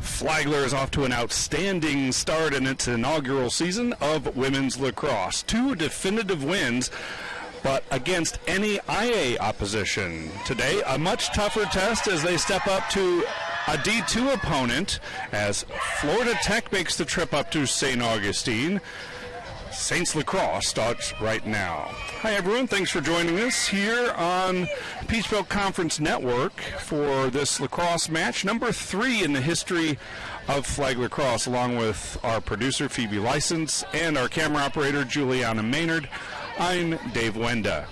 Flagler is off to an outstanding start in its inaugural season of women's lacrosse. 2 definitive wins, but against any IA opposition. Today, a much tougher test as they step up to a D2 opponent as Florida Tech makes the trip up to St. Augustine. Saints Lacrosse starts right now. Hi everyone, thanks for joining us here on Peach Belt Conference Network for this lacrosse match, number 3 in the history of Flag Lacrosse, along with our producer Phoebe License and our camera operator Juliana Maynard. I'm Dave Wenda.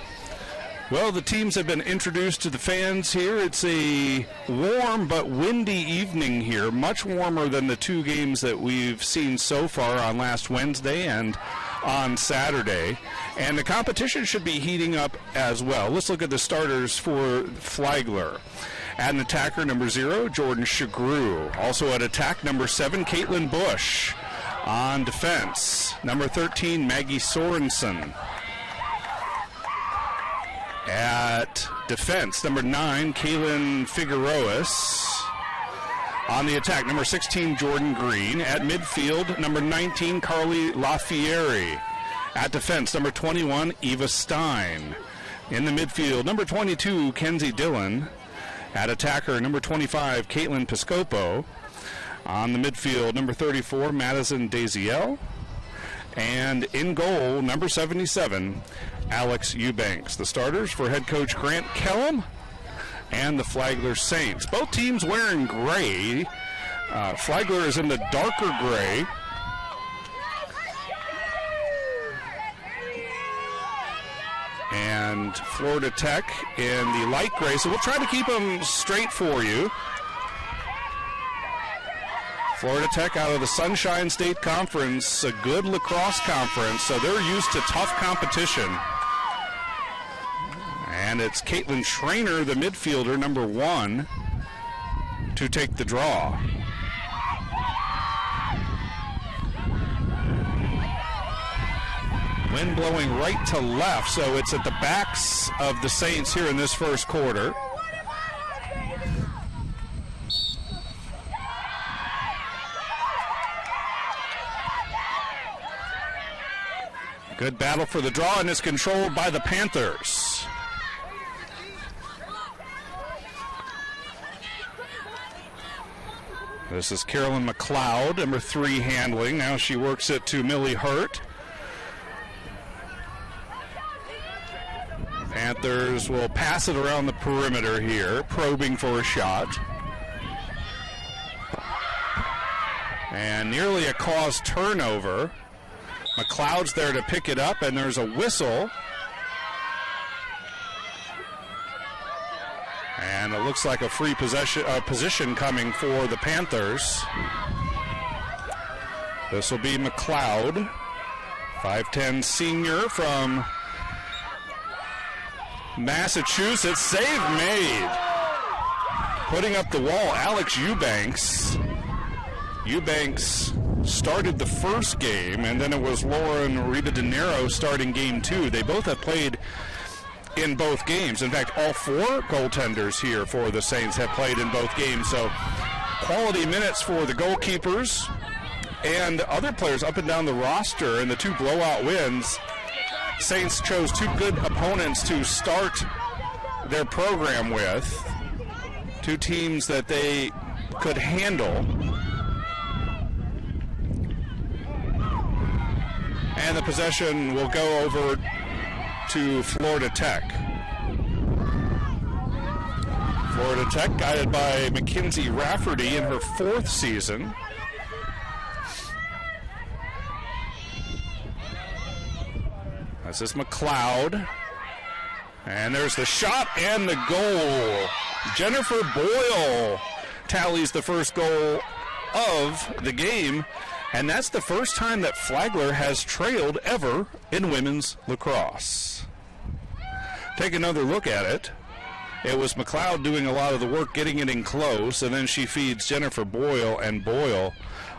Well, the teams have been introduced to the fans here. It's a warm but windy evening here, much warmer than the 2 games that we've seen so far on last Wednesday and on Saturday. And the competition should be heating up as well. Let's look at the starters for Flagler. At an attacker, number 0, Jordan Shagru. Also at attack, number 7, Caitlin Bush. On defense, number 13, Maggie Sorensen. At defense, number 9, Kaylin Figueroas. On the attack, number 16, Jordan Green. At midfield, number 19, Carly Lafieri. At defense, number 21, Eva Stein. In the midfield, number 22, Kenzie Dillon. At attacker, number 25, Caitlin Piscopo. On the midfield, number 34, Madison Daziel. And in goal, number 77, Alex Eubanks. The starters for head coach Grant Kellum and the Flagler Saints. Both teams wearing gray. Flagler is in the darker gray. And Florida Tech in the light gray. So we'll try to keep them straight for you. Florida Tech out of the Sunshine State Conference, a good lacrosse conference, so they're used to tough competition. And it's Caitlin Schrainer, the midfielder, number 1, to take the draw. Wind blowing right to left, so it's at the backs of the Saints here in this first quarter. Good battle for the draw, and it's controlled by the Panthers. This is Carolyn McLeod, number 3, handling. Now she works it to Millie Hurt. Panthers will pass it around the perimeter here, probing for a shot. And nearly a caused turnover. McLeod's there to pick it up, and there's a whistle. And it looks like a free position coming for the Panthers. This will be McLeod, 5'10" senior from Massachusetts. Save made. Putting up the wall, Alex Eubanks. Eubanks started the first game, and then it was Lauren Rita De Niro starting game 2. They both have played in both games. In fact, all 4 goaltenders here for the Saints have played in both games. So quality minutes for the goalkeepers and other players up and down the roster in the 2 blowout wins. Saints chose 2 good opponents to start their program with. 2 teams that they could handle. And the possession will go over to Florida Tech. Florida Tech guided by Mackenzie Rafferty in her 4th season. This is McLeod. And there's the shot and the goal. Jennifer Boyle tallies the first goal of the game. And that's the first time that Flagler has trailed ever in women's lacrosse. Take another look at it. It was McLeod doing a lot of the work, getting it in close, and then she feeds Jennifer Boyle, and Boyle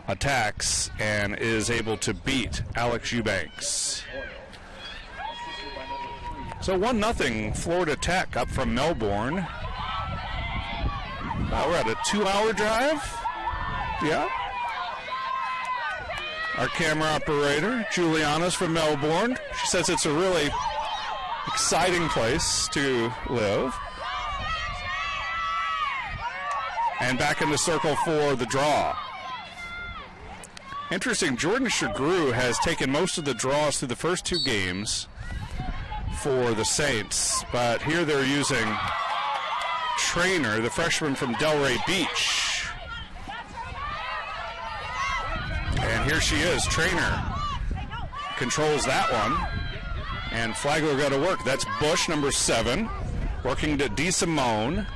attacks and is able to beat Alex Eubanks. So 1-0 Florida Tech up from Melbourne. We're at a 2-hour drive Yeah. Our camera operator, Juliana's from Melbourne. She says it's a really exciting place to live. And back in the circle for the draw. Interesting, Jordan Shagru has taken most of the draws through the first two games for the Saints, but here they're using Trainer, the freshman from Delray Beach. And here she is, Trainer controls that one, and Flagler got to work. That's Bush, number 7, working to DeSimone.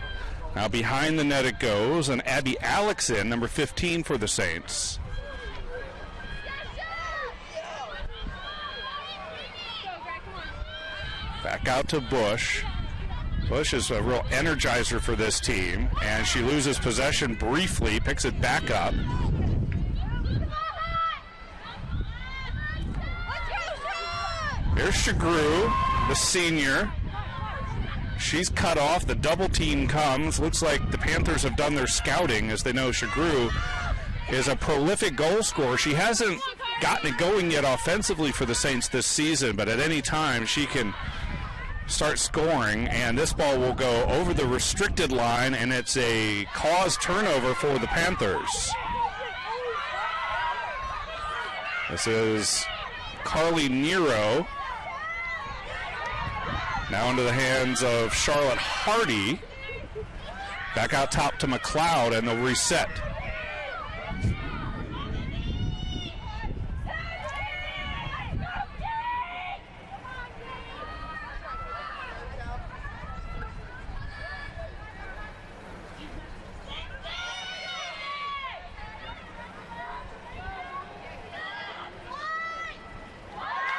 Now behind the net it goes, and Abby Alexson, number 15 for the Saints. Back out to Bush. Bush is a real energizer for this team, and she loses possession briefly, picks it back up. Here's Shagru, the senior. She's cut off. The double team comes. Looks like the Panthers have done their scouting, as they know Shagru is a prolific goal scorer. She hasn't gotten it going yet offensively for the Saints this season, but at any time she can start scoring, and this ball will go over the restricted line, and it's a caused turnover for the Panthers. This is Carly Nero. Now into the hands of Charlotte Hardy. Back out top to McLeod, and they'll reset.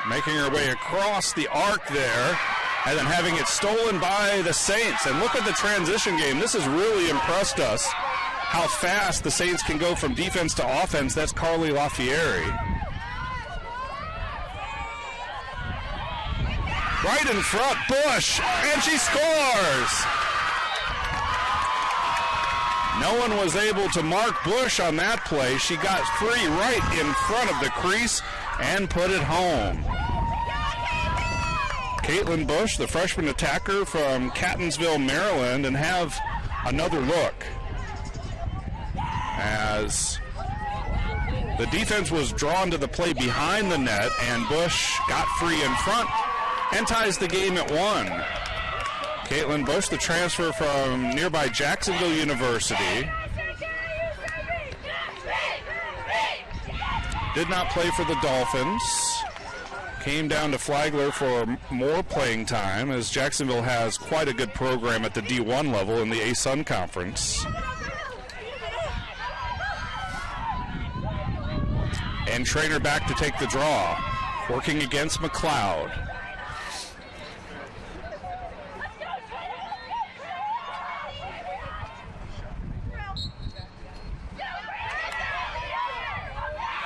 Making her way across the arc there, and then having it stolen by the Saints. And look at the transition game. This has really impressed us, how fast the Saints can go from defense to offense. That's Carly Lafieri. Right in front, Bush, and she scores! No one was able to mark Bush on that play. She got free right in front of the crease and put it home. Caitlin Bush, the freshman attacker from Catonsville, Maryland, and have another look as the defense was drawn to the play behind the net, and Bush got free in front and ties the game at 1. Caitlin Bush, the transfer from nearby Jacksonville University, did not play for the Dolphins. Came down to Flagler for more playing time, as Jacksonville has quite a good program at the D1 level in the ASUN Conference. And Trainer back to take the draw, working against McLeod.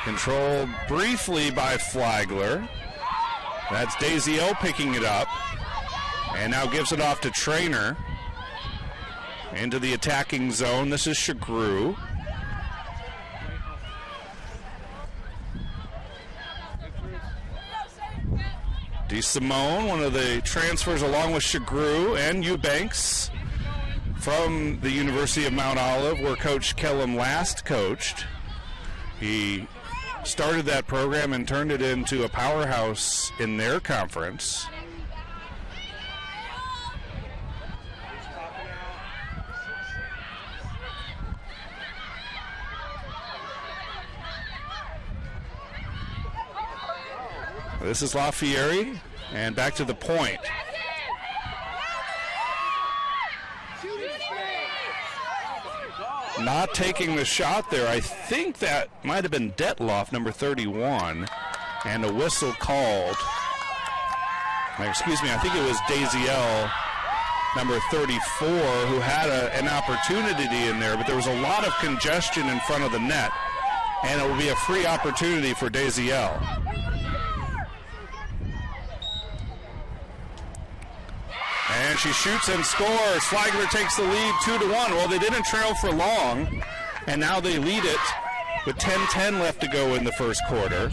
Controlled briefly by Flagler. That's Daisy L picking it up, and now gives it off to Trainer into the attacking zone. This is Shagru. DeSimone, one of the transfers along with Shagru and Eubanks from the University of Mount Olive, where Coach Kellum last coached. He started that program and turned it into a powerhouse in their conference. This is Lafieri, and back to the point. Not taking the shot there. I think that might have been Detloff, number 31, and a whistle called. Excuse me, I think it was Daisy L, number 34, who had an opportunity in there, but there was a lot of congestion in front of the net, and it will be a free opportunity for Daisy L. And she shoots and scores. Flagler takes the lead 2-1. Well, they didn't trail for long, and now they lead it with 10:10 left to go in the first quarter.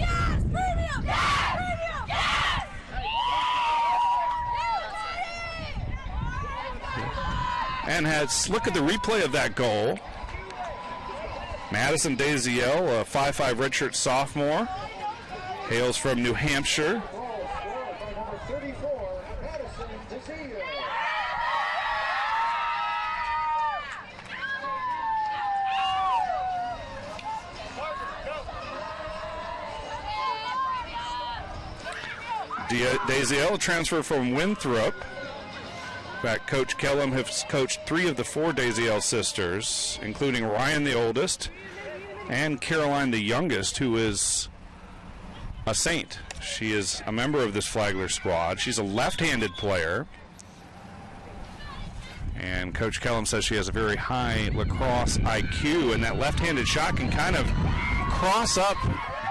And look at the replay of that goal. Madison Daziel, a 5'5" redshirt sophomore, hails from New Hampshire. Daziel transfer from Winthrop. In fact, Coach Kellum has coached 3 of the 4 Daziel sisters, including Ryan, the oldest, and Caroline, the youngest, who is a Saint. She is a member of this Flagler squad. She's a left-handed player. And Coach Kellum says she has a very high lacrosse IQ, and that left-handed shot can kind of cross up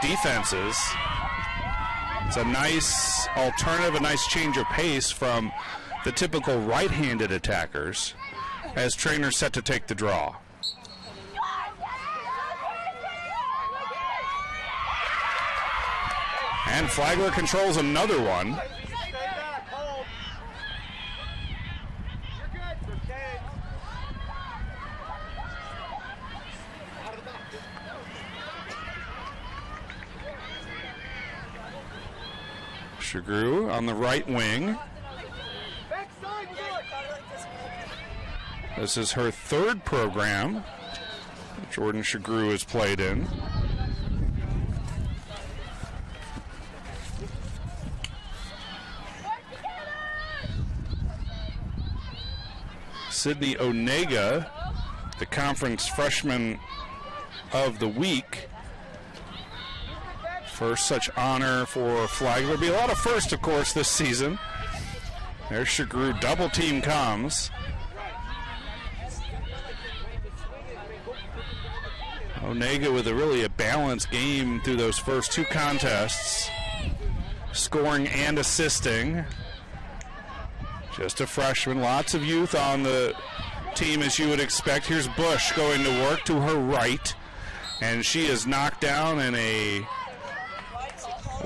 defenses. It's a nice alternative, a nice change of pace from the typical right-handed attackers as Trainer's set to take the draw. And Flagler controls another one. Shagru on the right wing. This is her 3rd program Jordan Shagru has played in. Sydney Onega, the conference freshman of the week. First such honor for Flagler. Be a lot of firsts, of course, this season. There's Shagru, double team comes. Onega with a balanced game through those first 2 contests, scoring and assisting. Just a freshman, lots of youth on the team as you would expect. Here's Bush going to work to her right, and she is knocked down in a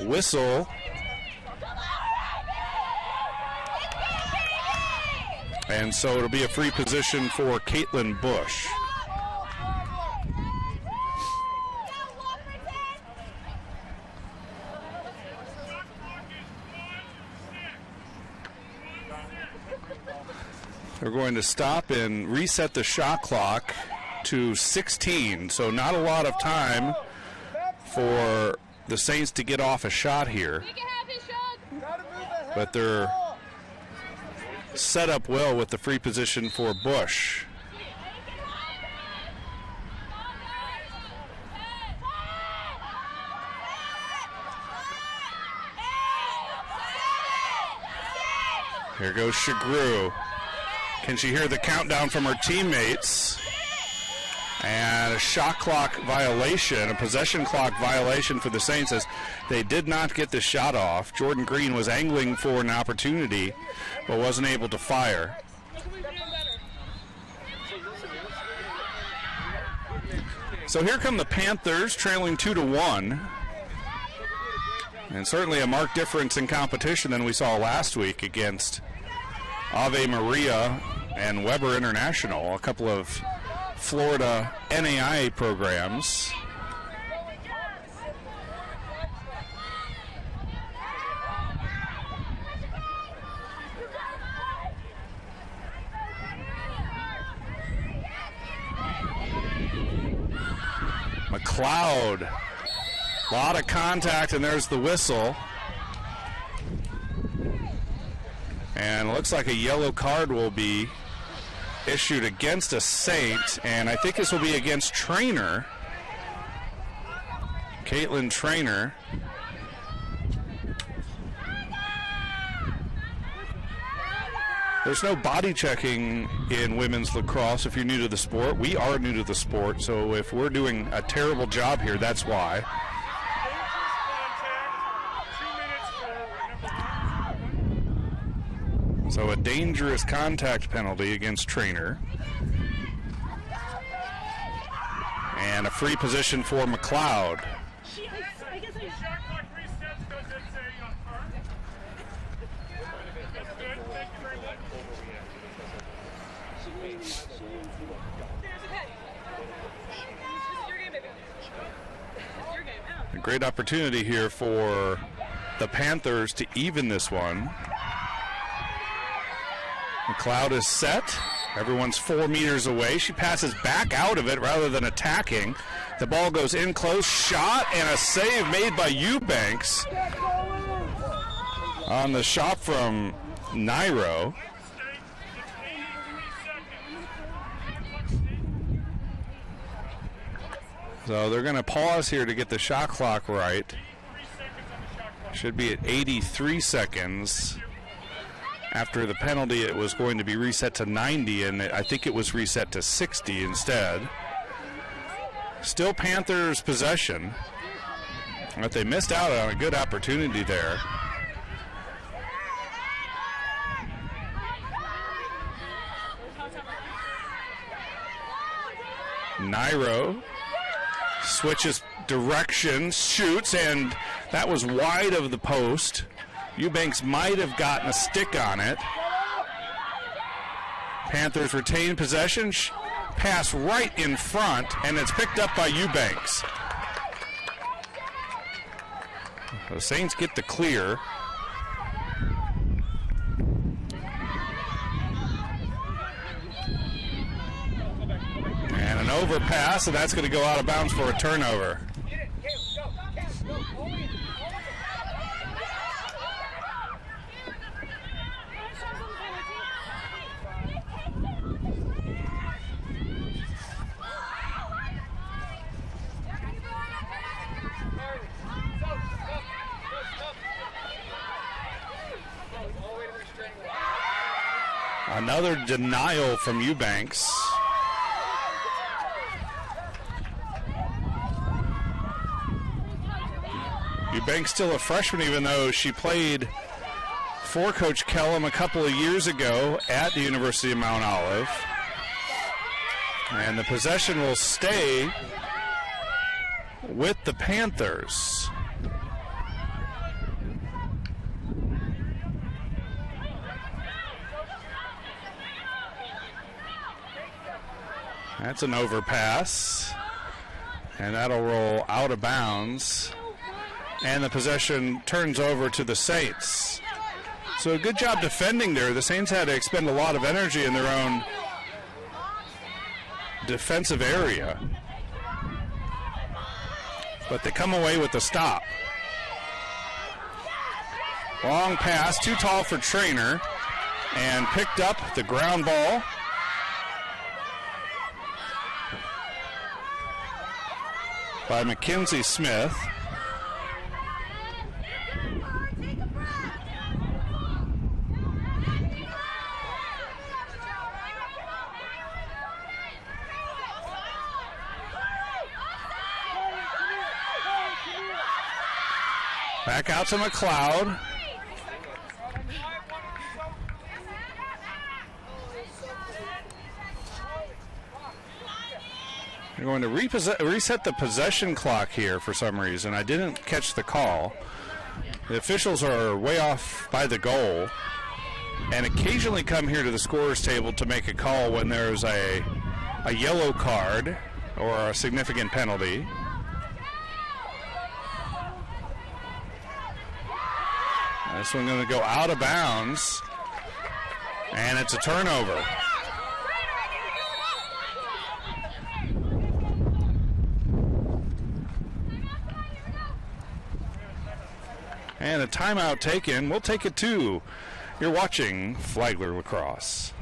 whistle. And so it'll be a free position for Caitlin Bush. They're going to stop and reset the shot clock to 16, so not a lot of time for the Saints to get off a shot here. But they're set up well with the free position for Bush. Here goes Shagru. Can she hear the countdown from her teammates? And a shot clock violation, a possession clock violation for the Saints as they did not get the shot off. Jordan Green was angling for an opportunity but wasn't able to fire. So here come the Panthers trailing 2-1. And certainly a marked difference in competition than we saw last week against Ave Maria and Weber International, a couple of Florida NAIA programs. McLeod, a lot of contact, and there's the whistle. And it looks like a yellow card will be issued against a Saint, and I think this will be against Trainer, Caitlin Trainer. There's no body checking in women's lacrosse if you're new to the sport. We are new to the sport, so if we're doing a terrible job here, that's why. So a dangerous contact penalty against Trainer. And a free position for McLeod. A great opportunity here for the Panthers to even this one. McLeod is set. Everyone's 4 meters away. She passes back out of it rather than attacking. The ball goes in close. Shot and a save made by Eubanks on the shot from Nairo. So they're going to pause here to get the shot clock right. Should be at 83 seconds. After the penalty, it was going to be reset to 90, and I think it was reset to 60 instead. Still Panthers possession, but they missed out on a good opportunity there. Nairo switches direction, shoots, and that was wide of the post. Eubanks might have gotten a stick on it. Panthers retain possession, pass right in front, and it's picked up by Eubanks. The Saints get the clear. And an overpass, and that's going to go out of bounds for a turnover. Another denial from Eubanks. Eubanks still a freshman, even though she played for Coach Kellum a couple of years ago at the University of Mount Olive. And the possession will stay with the Panthers. That's an overpass, and that'll roll out of bounds, and the possession turns over to the Saints. So a good job defending there. The Saints had to expend a lot of energy in their own defensive area, but they come away with the stop. Long pass, too tall for Traynor, and picked up the ground ball. By Mackenzie Smith. Back out to McLeod. They're going to reset the possession clock here for some reason. I didn't catch the call. The officials are way off by the goal and occasionally come here to the scorer's table to make a call when there's a yellow card or a significant penalty. This one's going to go out of bounds, and it's a turnover. And a timeout taken. We'll take it too. You're watching Flagler Lacrosse.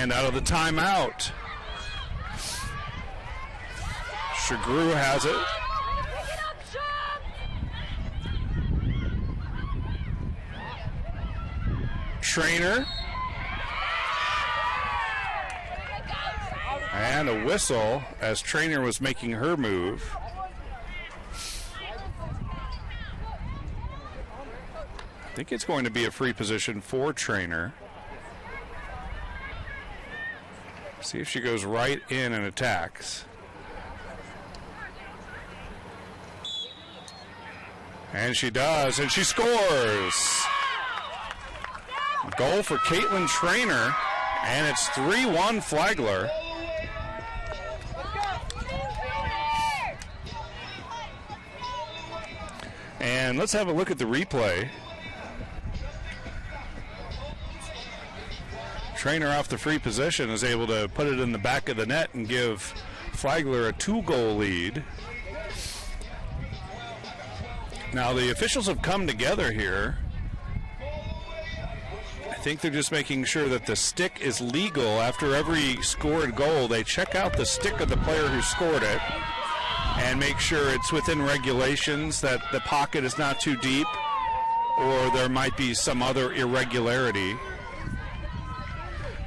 And out of the timeout, Shagru has it. Trainer. And a whistle as Trainer was making her move. I think it's going to be a free position for Trainer. See if she goes right in and attacks. And she does, and she scores. Goal for Caitlin Trainer, and it's 3-1 Flagler. And let's have a look at the replay. Trainer off the free position is able to put it in the back of the net and give Flagler a 2-goal lead. Now the officials have come together here. I think they're just making sure that the stick is legal. After every scored goal, they check out the stick of the player who scored it and make sure it's within regulations, that the pocket is not too deep, or there might be some other irregularity.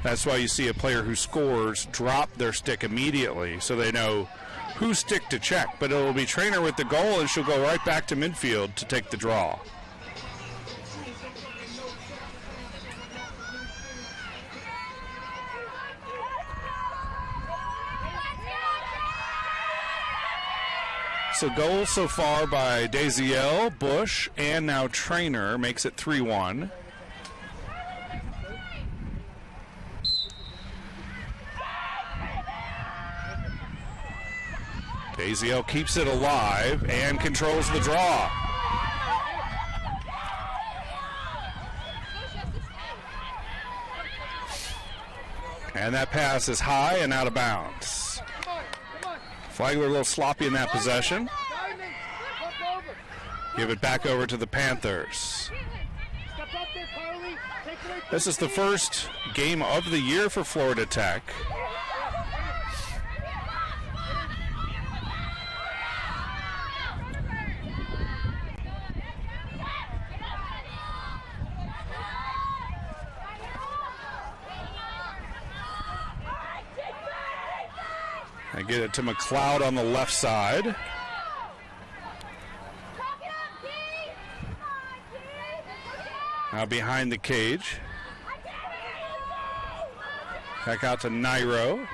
That's why you see a player who scores drop their stick immediately so they know whose stick to check. But it will be Trainer with the goal, and she'll go right back to midfield to take the draw. So goals so far by Daziel, Bush, and now Trainer makes it 3-1. Daziel keeps it alive and controls the draw. And that pass is high and out of bounds. Flagler a little sloppy in that possession. Give it back over to the Panthers. This is the first game of the year for Florida Tech. I get it to McLeod on the left side. Now behind the cage. Back out to Nairo.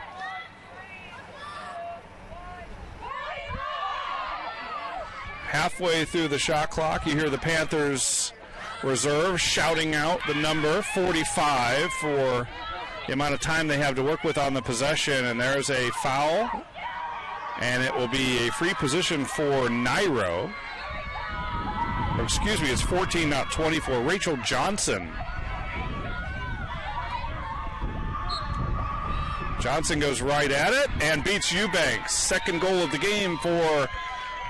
Halfway through the shot clock, you hear the Panthers reserve shouting out the number 45 for the amount of time they have to work with on the possession, and there's a foul, and it will be a free position for Nairo. Or excuse me, it's 14, not 24. Rachel Johnson. Johnson goes right at it and beats Eubanks. Second goal of the game for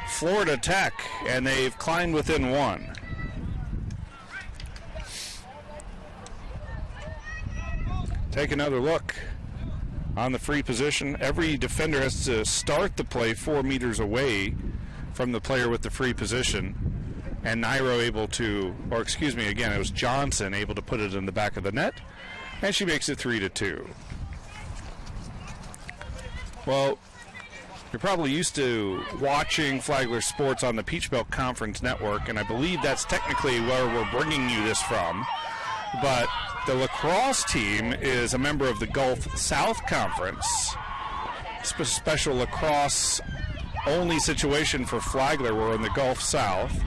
Florida Tech, and they've climbed within one. Take another look on the free position. Every defender has to start the play 4 meters away from the player with the free position. And Nairo able to, or excuse me, again, it was Johnson able to put it in the back of the net. And she makes it 3-2. Well, you're probably used to watching Flagler sports on the Peach Belt Conference Network, and I believe that's technically where we're bringing you this from. But the lacrosse team is a member of the Gulf South Conference. Special lacrosse only situation for Flagler. We're in the Gulf South.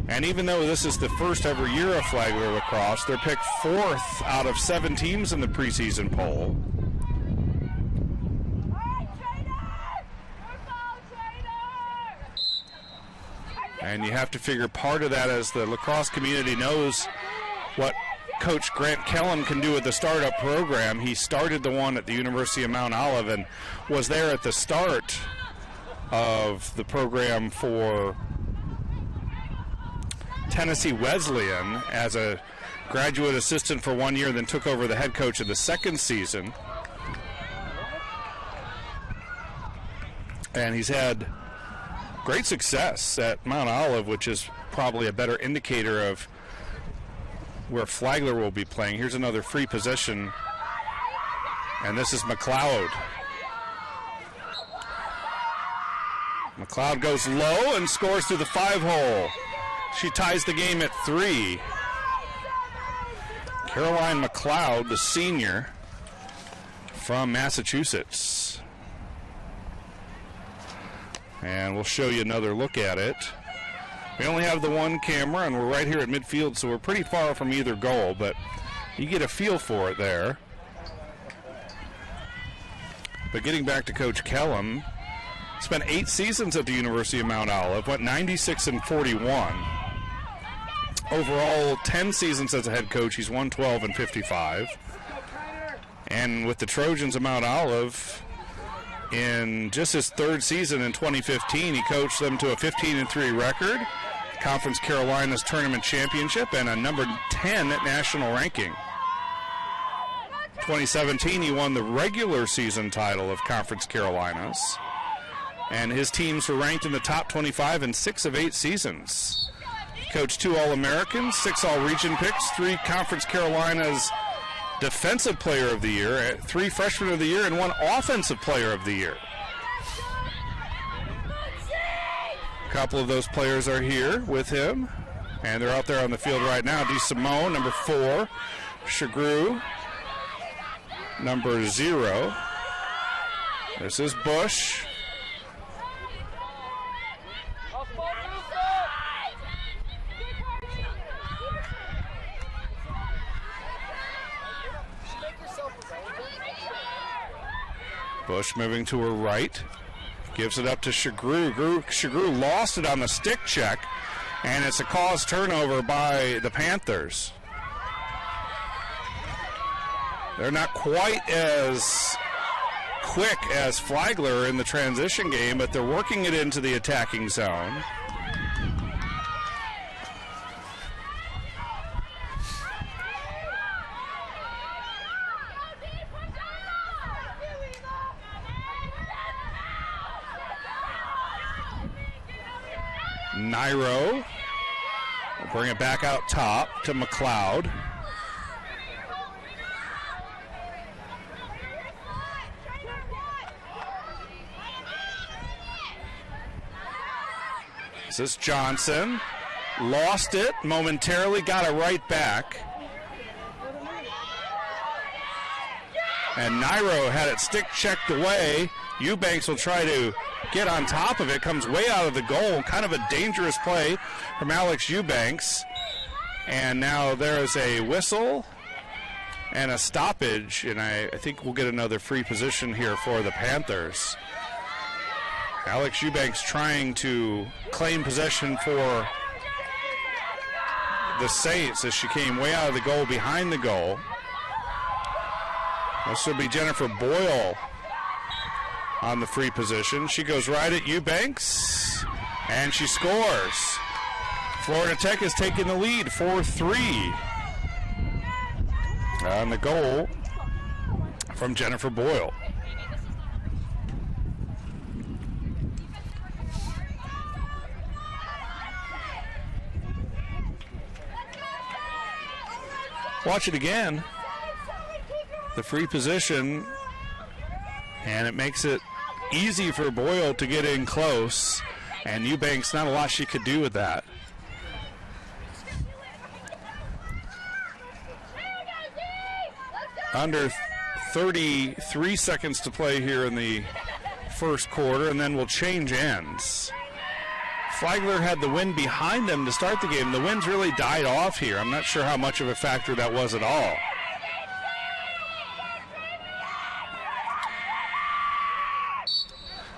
And even though this is the first ever year of Flagler lacrosse, they're picked 4th out of 7 teams in the preseason poll. And you have to figure part of that as the lacrosse community knows what Coach Grant Kellum can do with the startup program. He started the one at the University of Mount Olive and was there at the start of the program for Tennessee Wesleyan as a graduate assistant for 1 year, then took over the head coach of the second season. And he's had great success at Mount Olive, which is probably a better indicator of where Flagler will be playing. Here's another free possession, and this is McLeod. McLeod goes low and scores through the 5-hole. She ties the game at 3. Caroline McLeod, the senior from Massachusetts. And we'll show you another look at it. We only have the one camera, and we're right here at midfield, so we're pretty far from either goal, but you get a feel for it there. But getting back to Coach Kellum, spent 8 seasons at the University of Mount Olive, went 96-41. Overall, 10 seasons as a head coach, he's won 12-55. And with the Trojans of Mount Olive, in just his 3rd season in 2015, he coached them to a 15-3 record, Conference Carolinas Tournament Championship, and a number 10 national ranking. 2017, he won the regular season title of Conference Carolinas, and his teams were ranked in the top 25 in 6 of 8 seasons. He coached 2 All-Americans, 6 All-Region picks, 3 Conference Carolinas Defensive Player of the Year, 3 Freshman of the Year, and 1 Offensive Player of the Year. A couple of those players are here with him, and they're out there on the field right now. DeSimone, number 4. Chagru, number 0. This is Bush. Bush moving to her right. Gives it up to Chagru. Chagru lost it on the stick check, and it's a caused turnover by the Panthers. They're not quite as quick as Flagler in the transition game, but they're working it into the attacking zone. Nairo will bring it back out top to McLeod. This is Johnson. Lost it momentarily, got it right back. And Nairo had it stick checked away. Eubanks will try to get on top of it, comes way out of the goal. Kind of a dangerous play from Alex Eubanks. And now there is a whistle and a stoppage, and I think we'll get another free position here for the Panthers. Alex Eubanks trying to claim possession for the Saints as she came way out of the goal, behind the goal. This will be Jennifer Boyle on the free position. She goes right at Eubanks, and she scores. Florida Tech is taking the lead, 4-3. On the goal from Jennifer Boyle. Watch it again. The free position, and it makes it easy for Boyle to get in close, and Eubanks, not a lot she could do with that. Under 33 seconds to play here in the first quarter, and then we'll change ends. Flagler had the wind behind them to start the game. The wind's really died off here. I'm not sure how much of a factor that was at all.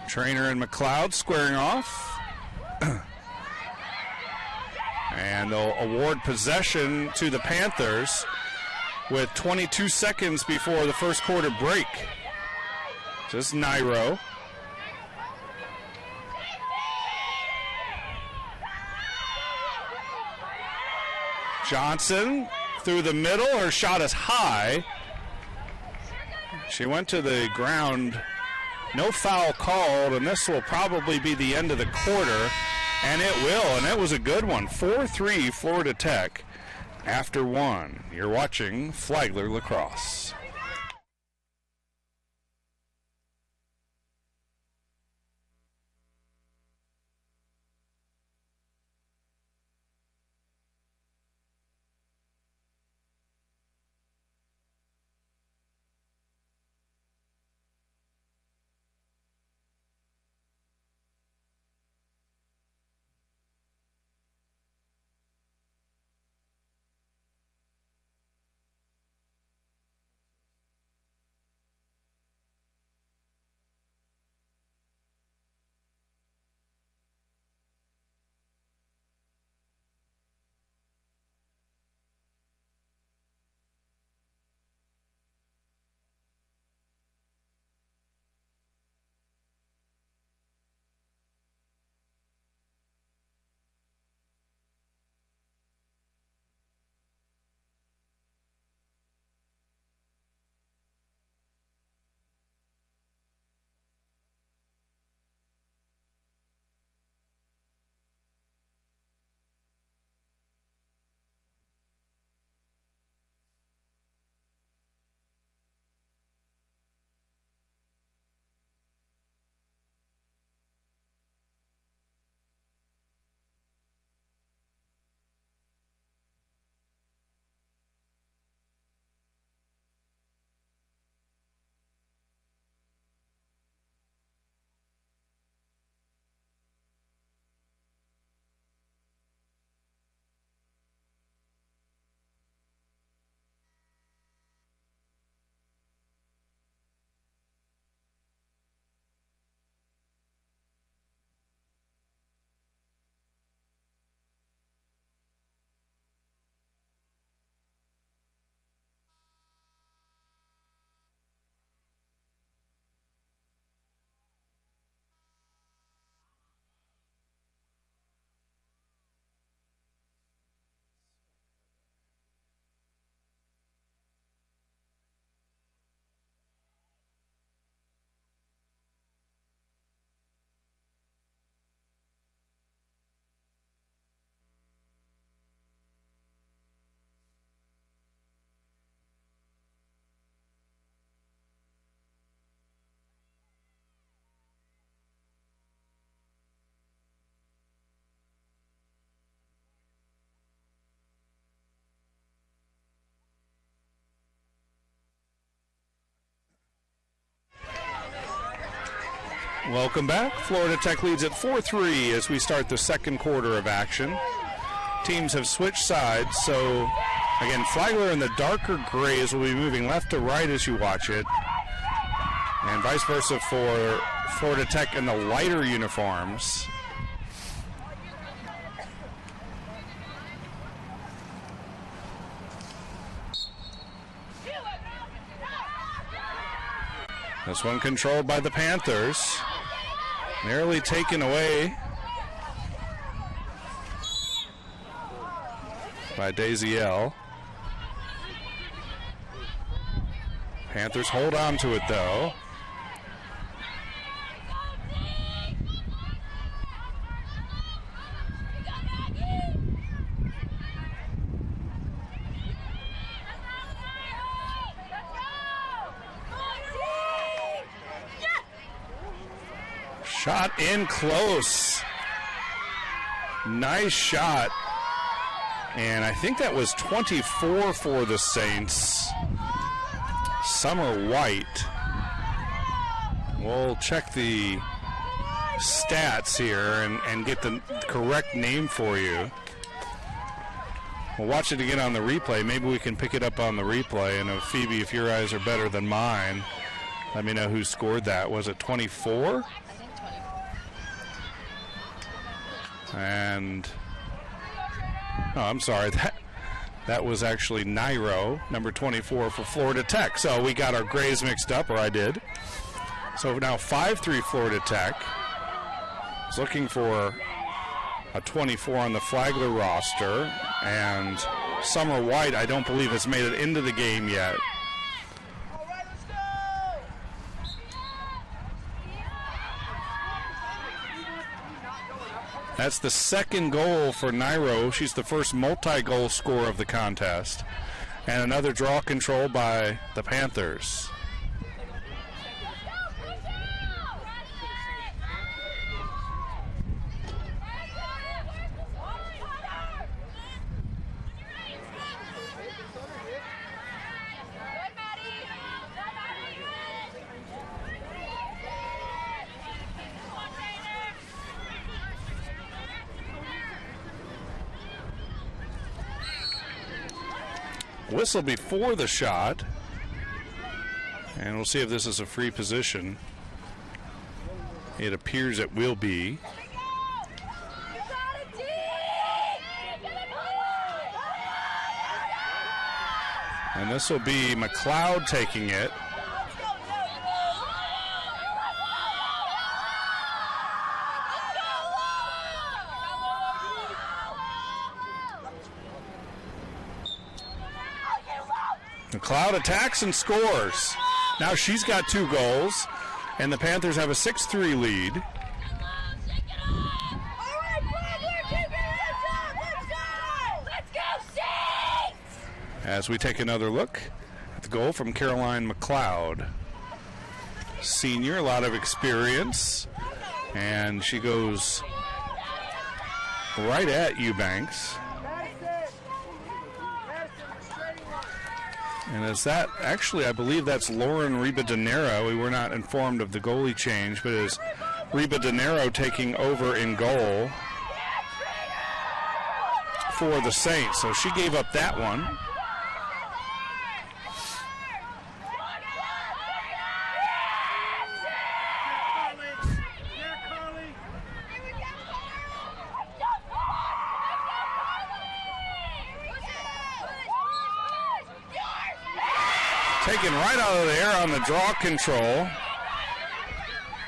Trainer and McLeod squaring off. And they'll award possession to the Panthers with 22 seconds before the first quarter break. This is Nairo. Johnson through the middle. Her shot is high. She went to the ground. No foul called, and this will probably be the end of the quarter. And it will, and that was a good one. 4-3 Florida Tech after one. You're watching Flagler Lacrosse. Welcome back. Florida Tech leads at 4-3 as we start the second quarter of action. Teams have switched sides, so again, Flagler in the darker grays will be moving left to right as you watch it, and vice versa for Florida Tech in the lighter uniforms. This one controlled by the Panthers. Nearly taken away by Daziel. Panthers hold on to it though. Shot in close. Nice shot. And I think that was 24 for the Saints. Summer White. We'll check the stats here and get the correct name for you. We'll watch it again on the replay. Maybe we can pick it up on the replay. And Phoebe, if your eyes are better than mine, let me know who scored that. Was it 24? And oh, I'm sorry, that was actually Nairo, number 24 for Florida Tech. So we got our grays mixed up, or I did. So now 5-3 Florida Tech is looking for a 24 on the Flagler roster, and Summer White, I don't believe, has made it into the game yet. That's the second goal for Nairo. She's the first multi-goal scorer of the contest. And another draw control by the Panthers. Whistle before the shot, and we'll see if this is a free position. It appears it will be. And this will be McLeod taking it. McLeod attacks and scores. Now she's got 2 goals, and the Panthers have a 6-3 lead. All right, Flagler, keep your heads up. Let's go, Saints! As we take another look at the goal from Caroline McLeod. Senior, a lot of experience, and she goes right at Eubanks. And is that, actually, I believe that's Lauren Ribadenero. We were not informed of the goalie change, but is Ribadenero taking over in goal for the Saints. So she gave up that one. Taken right out of the air on the draw control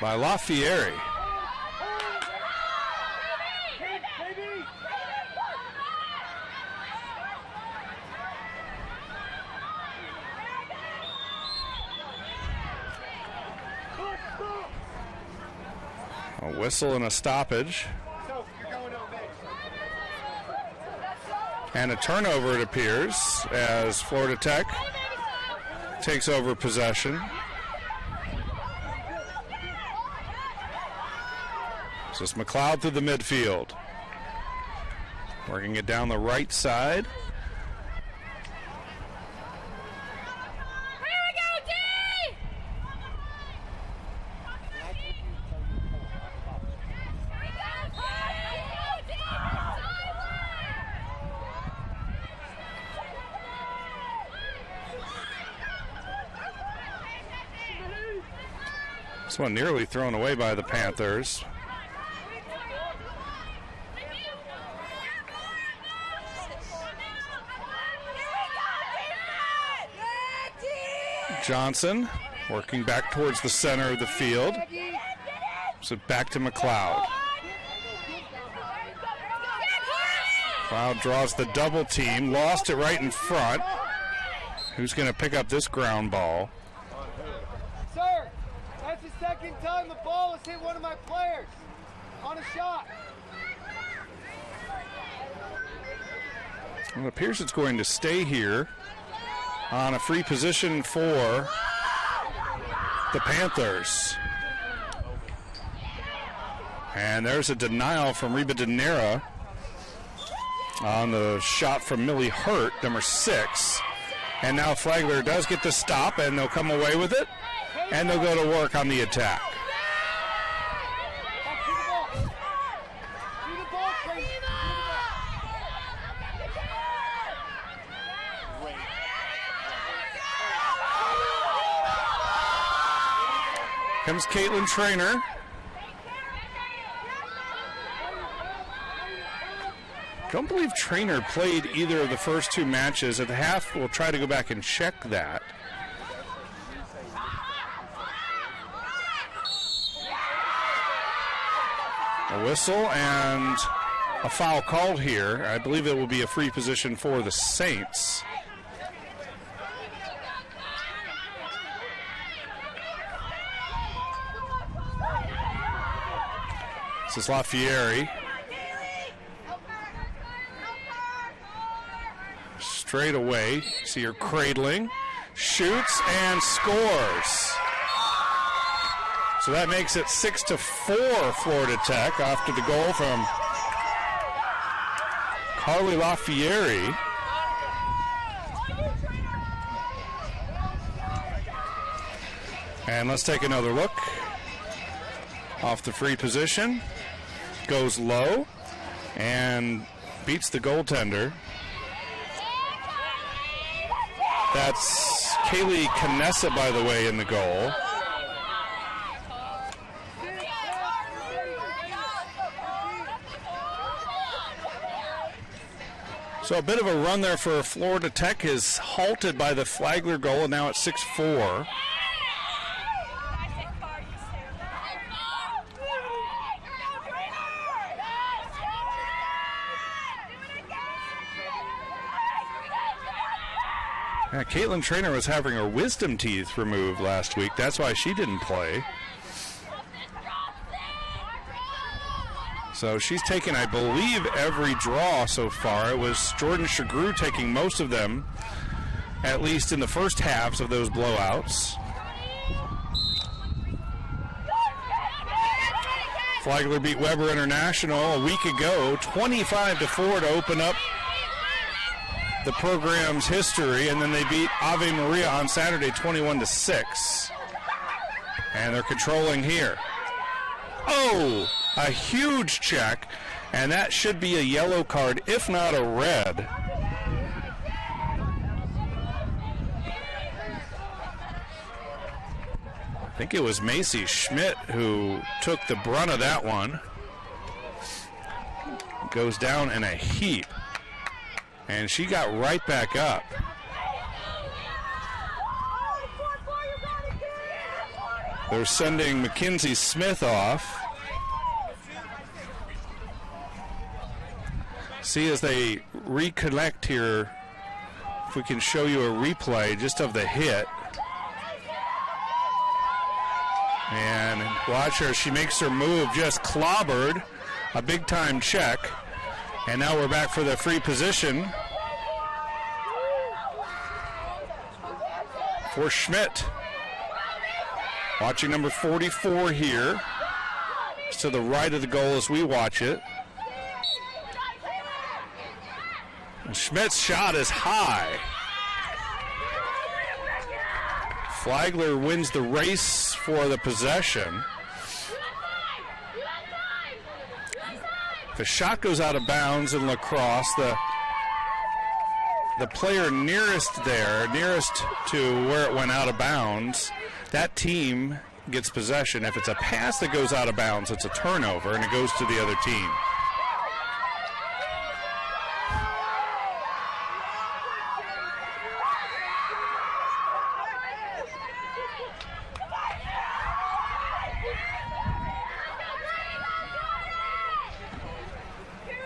by LaFieri. A whistle and a stoppage. And a turnover, it appears, as Florida Tech takes over possession. So it's McLeod through the midfield. Working it down the right side. Here we go, D! This one nearly thrown away by the Panthers. Johnson working back towards the center of the field. So back to McLeod. McLeod draws the double team, lost it right in front. Who's going to pick up this ground ball? Sir, that's the second time the ball has hit one of my players on a shot. Well, it appears it's going to stay here on a free position for the Panthers. And there's a denial from Ribadenera on the shot from Millie Hurt, number 6. And now Flagler does get the stop, and they'll come away with it, and they'll go to work on the attack. Comes Caitlin Trainer. Don't believe Trainer played either of the first 2 matches. At the half, we'll try to go back and check that. A whistle, and a foul called here. I believe it will be a free position for the Saints. This is LaFieri. Straight away, see her cradling, shoots and scores. So that makes it 6-4 Florida Tech after the goal from Carly LaFieri. And let's take another look. Off the free position, goes low and beats the goaltender. That's Kaylee Canessa, by the way, in the goal. So a bit of a run there for Florida Tech is halted by the Flagler goal, and now it's 6-4. Yeah, Caitlin Traynor was having her wisdom teeth removed last week. That's why she didn't play. So she's taken, I believe, every draw so far. It was Jordan Shagru taking most of them, at least in the first halves of those blowouts. Flagler beat Weber International a week ago, 25-4 to open up the program's history, and then they beat Ave Maria on Saturday 21-6. And they're controlling here. Oh, a huge check, and that should be a yellow card, if not a red. I think it was Macy Schmidt who took the brunt of that one. Goes down in a heap. And she got right back up. They're sending Mackenzie Smith off. See, as they reconnect here, if we can show you a replay just of the hit. And watch her, she makes her move, just clobbered, a big-time check. And now we're back for the free position for Schmidt. Watching number 44 here. It's to the right of the goal as we watch it. And Schmidt's shot is high. Flagler wins the race for the possession. The shot goes out of bounds in Lacrosse. The player nearest to where it went out of bounds, that team gets possession. If it's a pass that goes out of bounds, it's a turnover, and it goes to the other team.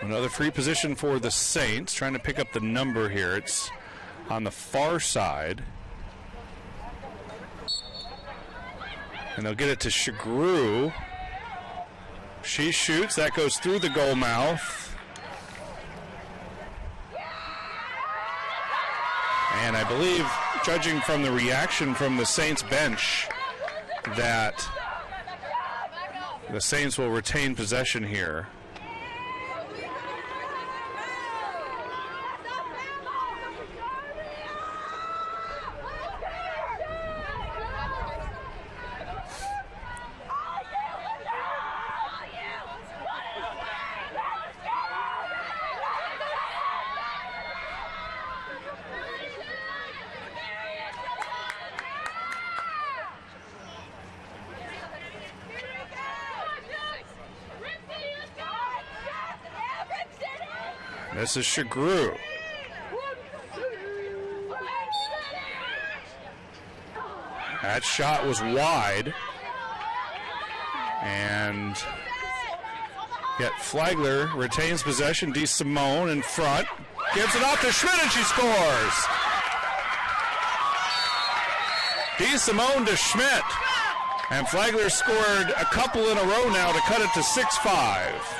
Another free position for the Saints, trying to pick up the number here. It's on the far side. And they'll get it to Shagru. She shoots. That goes through the goal mouth. And I believe, judging from the reaction from the Saints bench, that the Saints will retain possession here. This is Shagru. That shot was wide. And Yet Flagler retains possession. DeSimone in front. Gives it off to Schmidt and she scores. DeSimone to Schmidt. And Flagler scored a couple in a row now to cut it to 6-5.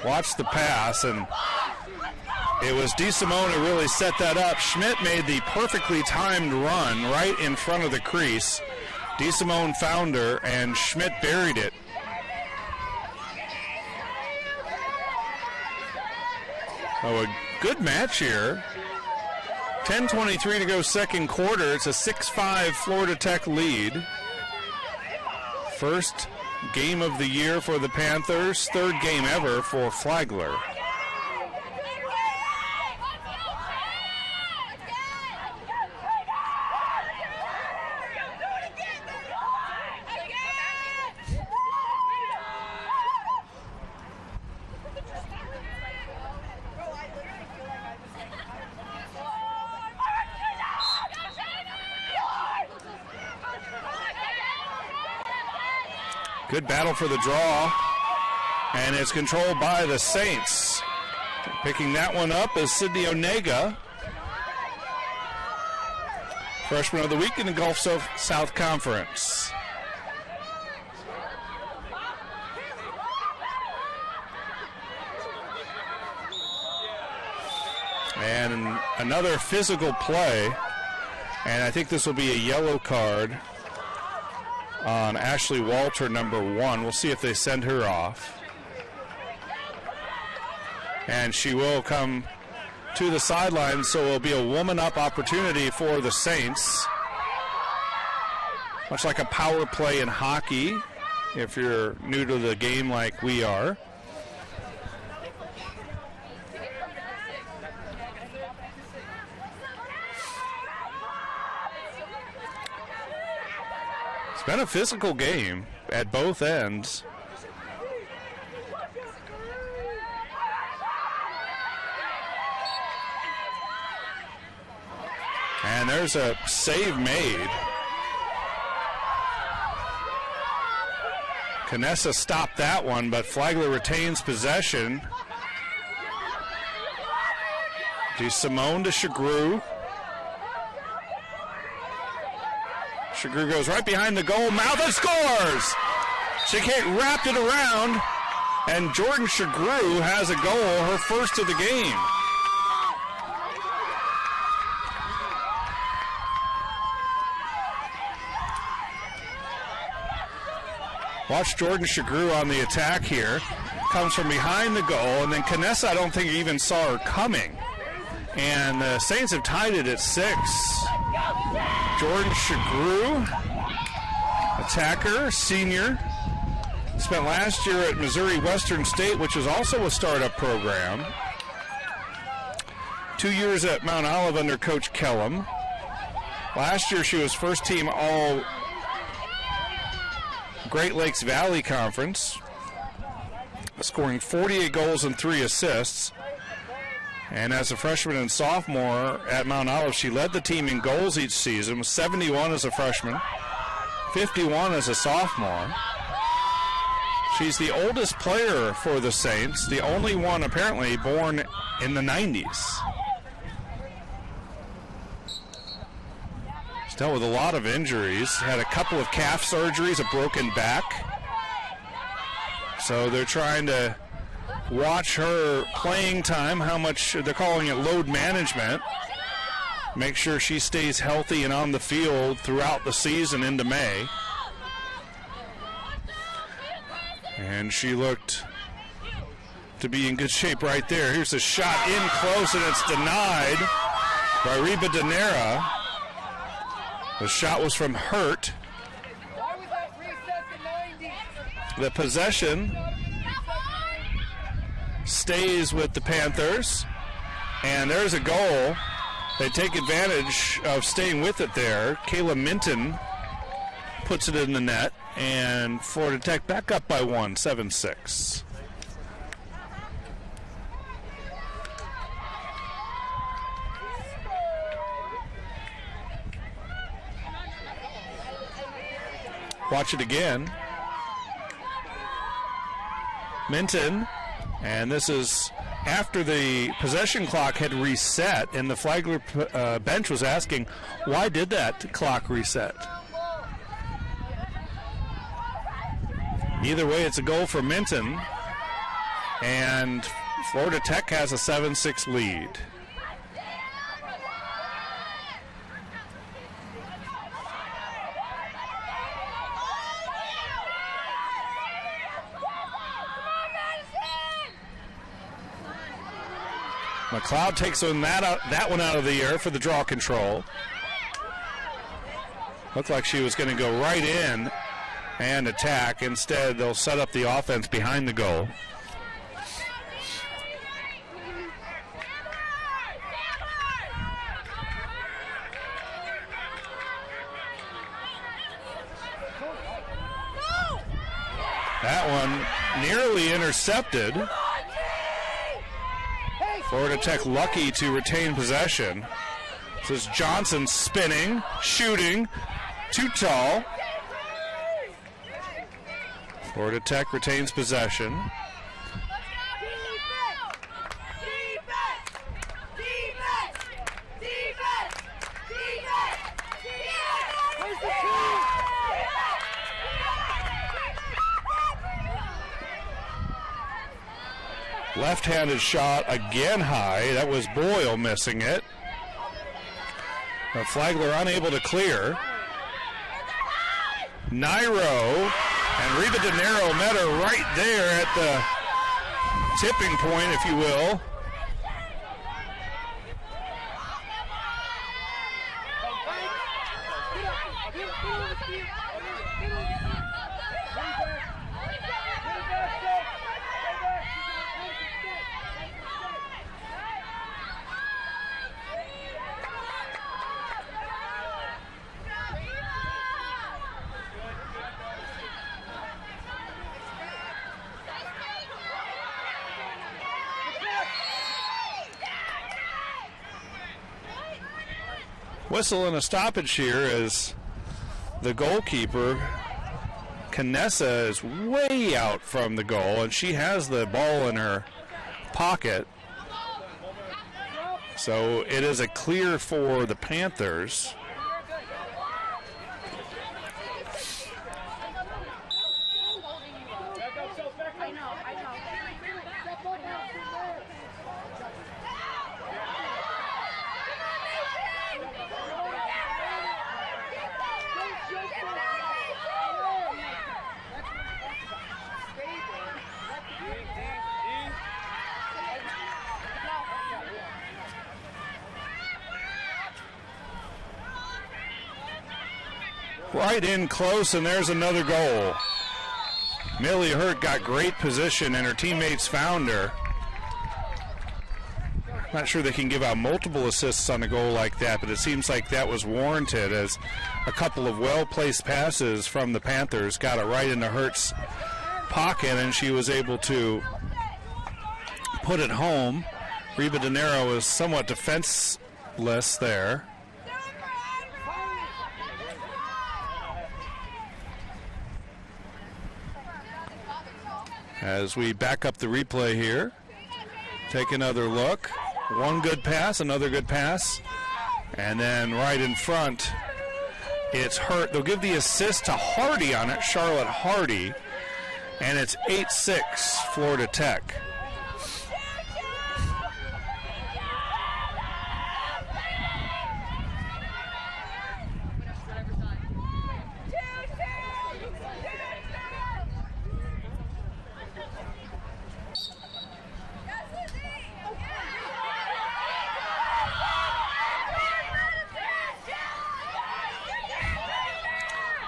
Watch the pass, and it was DeSimone who really set that up. Schmidt made the perfectly timed run right in front of the crease. DeSimone found her, and Schmidt buried it. Oh, a good match here. 10:23 to go second quarter. It's a 6-5 Florida Tech lead. First game of the year for the Panthers. Third game ever for Flagler. Good battle for the draw, and it's controlled by the Saints. Picking that one up is Sydney Onega, freshman of the week in the Gulf South Conference. And another physical play, and I think this will be a yellow card on Ashley Walter, number 1. We'll see if they send her off. And she will come to the sideline, so it will be a woman-up opportunity for the Saints. Much like a power play in hockey, if you're new to the game like we are. Been a physical game at both ends. And there's a save made. Canessa stopped that one, but Flagler retains possession. DeSimone to Chagru. Chagru goes right behind the goal mouth and scores! Shakate wrapped it around, and Jordan Chagru has a goal, her first of the game. Watch Jordan Chagru on the attack here. Comes from behind the goal, and then Canessa, I don't think even saw her coming. And the Saints have tied it at 6. Jordan Chagru, attacker, senior, spent last year at Missouri Western State, which is also a startup program. 2 years at Mount Olive under Coach Kellum. Last year she was first team all Great Lakes Valley Conference, scoring 48 goals and 3 assists. And as a freshman and sophomore at Mount Olive, she led the team in goals each season, 71 as a freshman, 51 as a sophomore. She's the oldest player for the Saints, the only one apparently born in the 90s. She's dealt with a lot of injuries, had a couple of calf surgeries, a broken back. So they're trying to watch her playing time, how much they're calling it load management. Make sure she stays healthy and on the field throughout the season into May. And she looked to be in good shape right there. Here's a shot in close, and it's denied by Reba Danera. The shot was from Hurt. The possession stays with the Panthers, and there's a goal. They take advantage of staying with it there. Kayla Minton puts it in the net, and Florida Tech back up by 1, 7-6. Watch it again. Minton, and this is after the possession clock had reset, and the Flagler bench was asking, why did that clock reset? Either way, it's a goal for Minton, and Florida Tech has a 7-6 lead. McLeod takes that one out of the air for the draw control. Looked like she was going to go right in and attack. Instead, they'll set up the offense behind the goal. That one nearly intercepted. Florida Tech lucky to retain possession. This is Johnson spinning, shooting, too tall. Florida Tech retains possession. Left-handed shot again high. That was Boyle missing it. Flagler unable to clear. Nairo and Reba De Niro met her right there at the tipping point, if you will. Whistle and a stoppage here as the goalkeeper, Canessa, is way out from the goal, and she has the ball in her pocket. So it is a clear for the Panthers. Right in close, and there's another goal. Millie Hurt got great position, and her teammates found her. Not sure they can give out multiple assists on a goal like that, but it seems like that was warranted as a couple of well-placed passes from the Panthers got it right into Hurt's pocket, and she was able to put it home. Reba De Niro was somewhat defenseless there. As we back up the replay here, take another look. One good pass, another good pass, and then right in front, it's Hurt. They'll give the assist to Hardy on it, Charlotte Hardy, and it's 8-6 Florida Tech.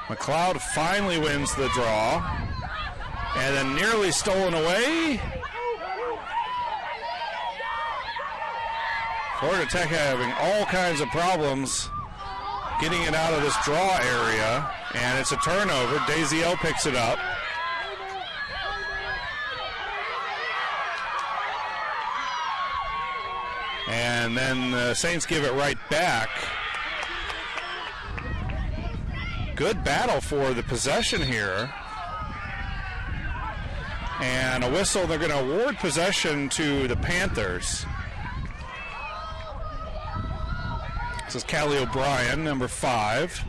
McLeod finally wins the draw, and then nearly stolen away. Florida Tech having all kinds of problems getting it out of this draw area, and it's a turnover. Daziel picks it up. And then the Saints give it right back. good battle for the possession here. And a whistle, they're going to award possession to the Panthers. This is Callie O'Brien, number 5.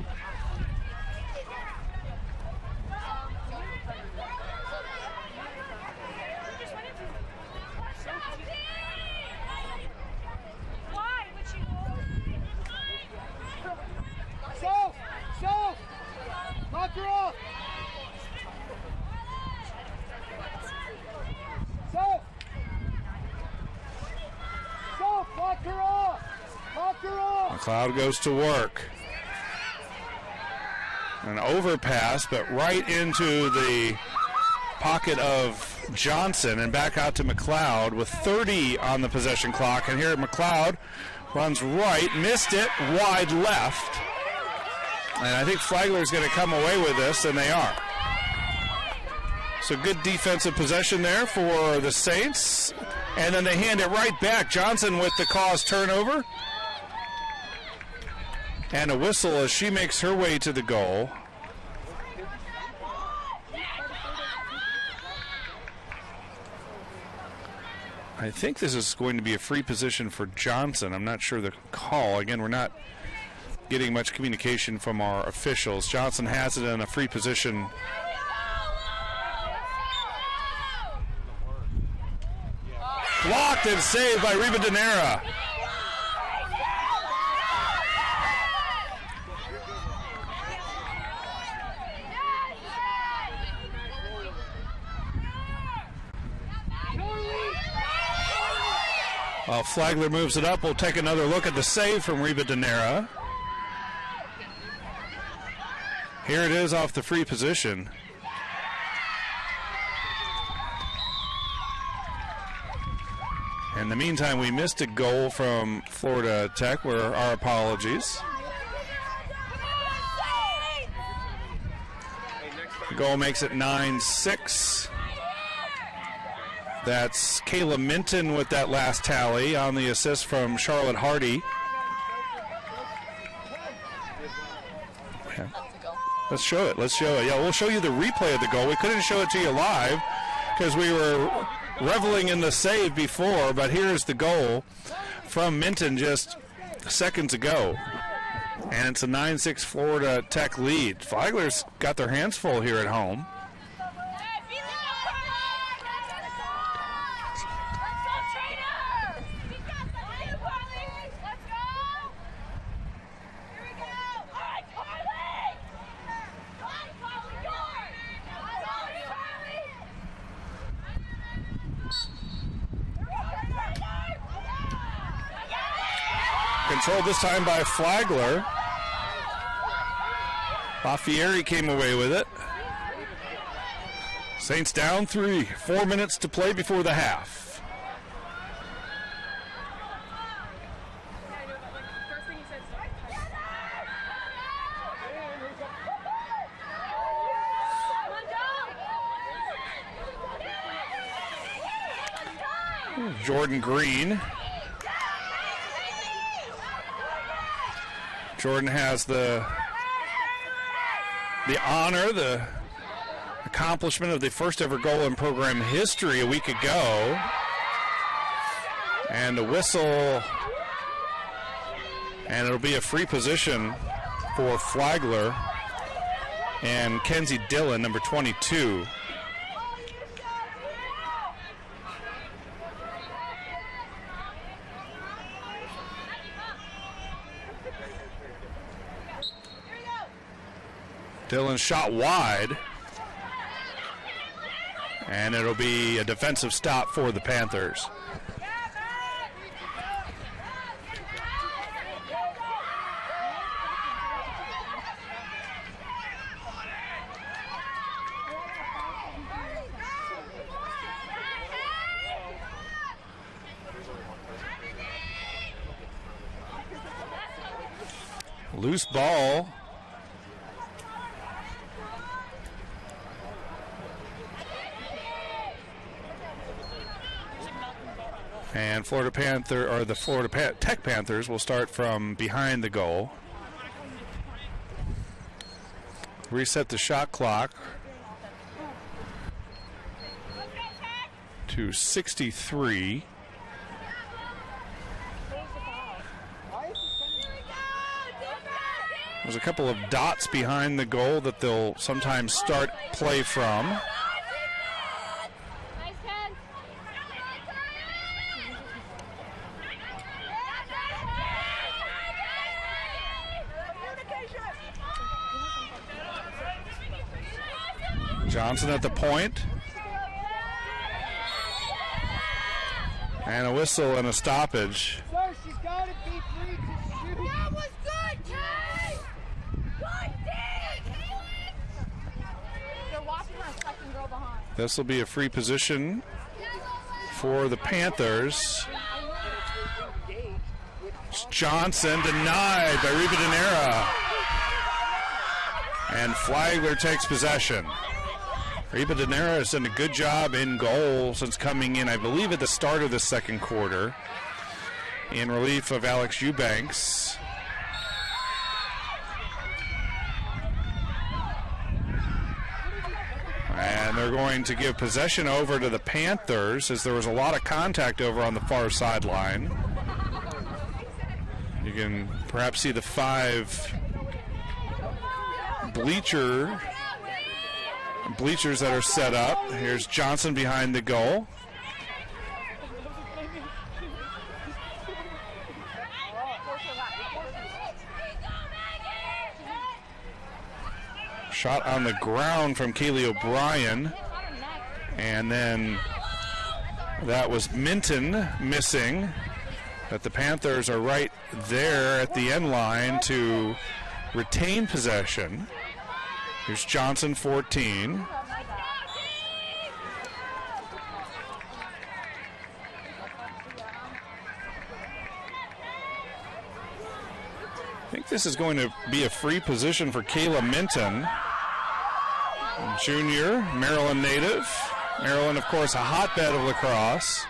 Knock her off! Knock her off! Knock her off! McLeod goes to work. An overpass, but right into the pocket of Johnson and back out to McLeod with 30 on the possession clock. And here McLeod runs right, missed it, wide left. And I think Flagler is going to come away with this, and they are. So good defensive possession there for the Saints. And then they hand it right back. Johnson with the caused turnover. And a whistle as she makes her way to the goal. I think this is going to be a free position for Johnson. I'm not sure the call. Again, we're not getting much communication from our officials. Johnson has it in a free position. Blocked and saved by Reba Denera. Flagler moves it up. We'll take another look at the save from Reba Denera. Here it is off the free position. In the meantime, we missed a goal from Florida Tech. Our apologies. The goal makes it 9-6. That's Kayla Minton with that last tally on the assist from Charlotte Hardy. Yeah. Let's show it. Yeah, we'll show you the replay of the goal. We couldn't show it to you live because we were reveling in the save before, but here's the goal from Minton just seconds ago. And it's a 9-6 Florida Tech lead. Flagler's got their hands full here at home. Controlled this time by Flagler. Lafayette came away with it. Saints down 3. 4 minutes to play before the half. Jordan Green. Jordan has the honor, the accomplishment of the first ever goal in program history a week ago. And a whistle. And it'll be a free position for Flagler and Kenzie Dillon, number 22. Dillon shot wide, and it'll be a defensive stop for the Panthers. Loose ball. And the Florida Tech Panthers will start from behind the goal. reset the shot clock to 63. There's a couple of dots behind the goal that they'll sometimes start play from. Johnson at the point. And a whistle and a stoppage. Sir, she's got to be free to shoot. That was good, Kay! Good dig! They're watching our second girl behind. This will be a free position for the Panthers. It's Johnson denied by Ribadenera. And Flagler takes possession. Ribadenera has done a good job in goal since coming in, I believe, at the start of the second quarter in relief of Alex Eubanks. And they're going to give possession over to the Panthers as there was a lot of contact over on the far sideline. You can perhaps see the 5 bleachers that are set up. Here's Johnson behind the goal. Shot on the ground from Kaylee O'Brien. And then that was Minton missing. But the Panthers are right there at the end line to retain possession. Here's Johnson, 14. I think this is going to be a free position for Kayla Minton. Junior, Maryland native. Maryland, of course, a hotbed of lacrosse.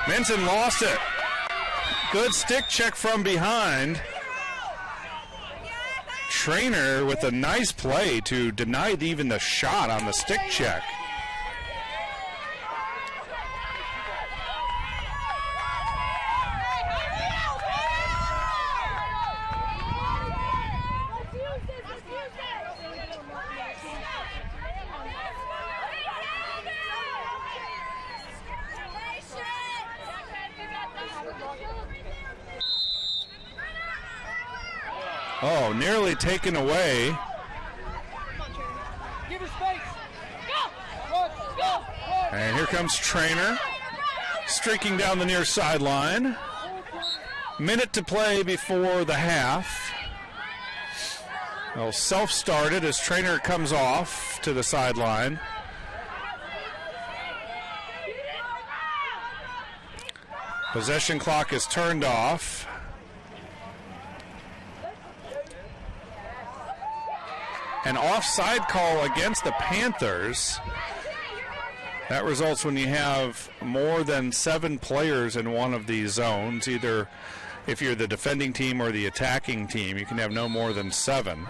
Minton lost it. Good stick check from behind. Trainer with a nice play to deny even the shot on the stick check. Oh, nearly taken away. Give her space. And here comes Trainer, streaking down the near sideline. Minute to play before the half. Well, self-started as Trainer comes off to the sideline. Possession clock is turned off. An offside call against the Panthers. That results when you have more than 7 players in one of these zones. Either if you're the defending team or the attacking team, you can have no more than 7.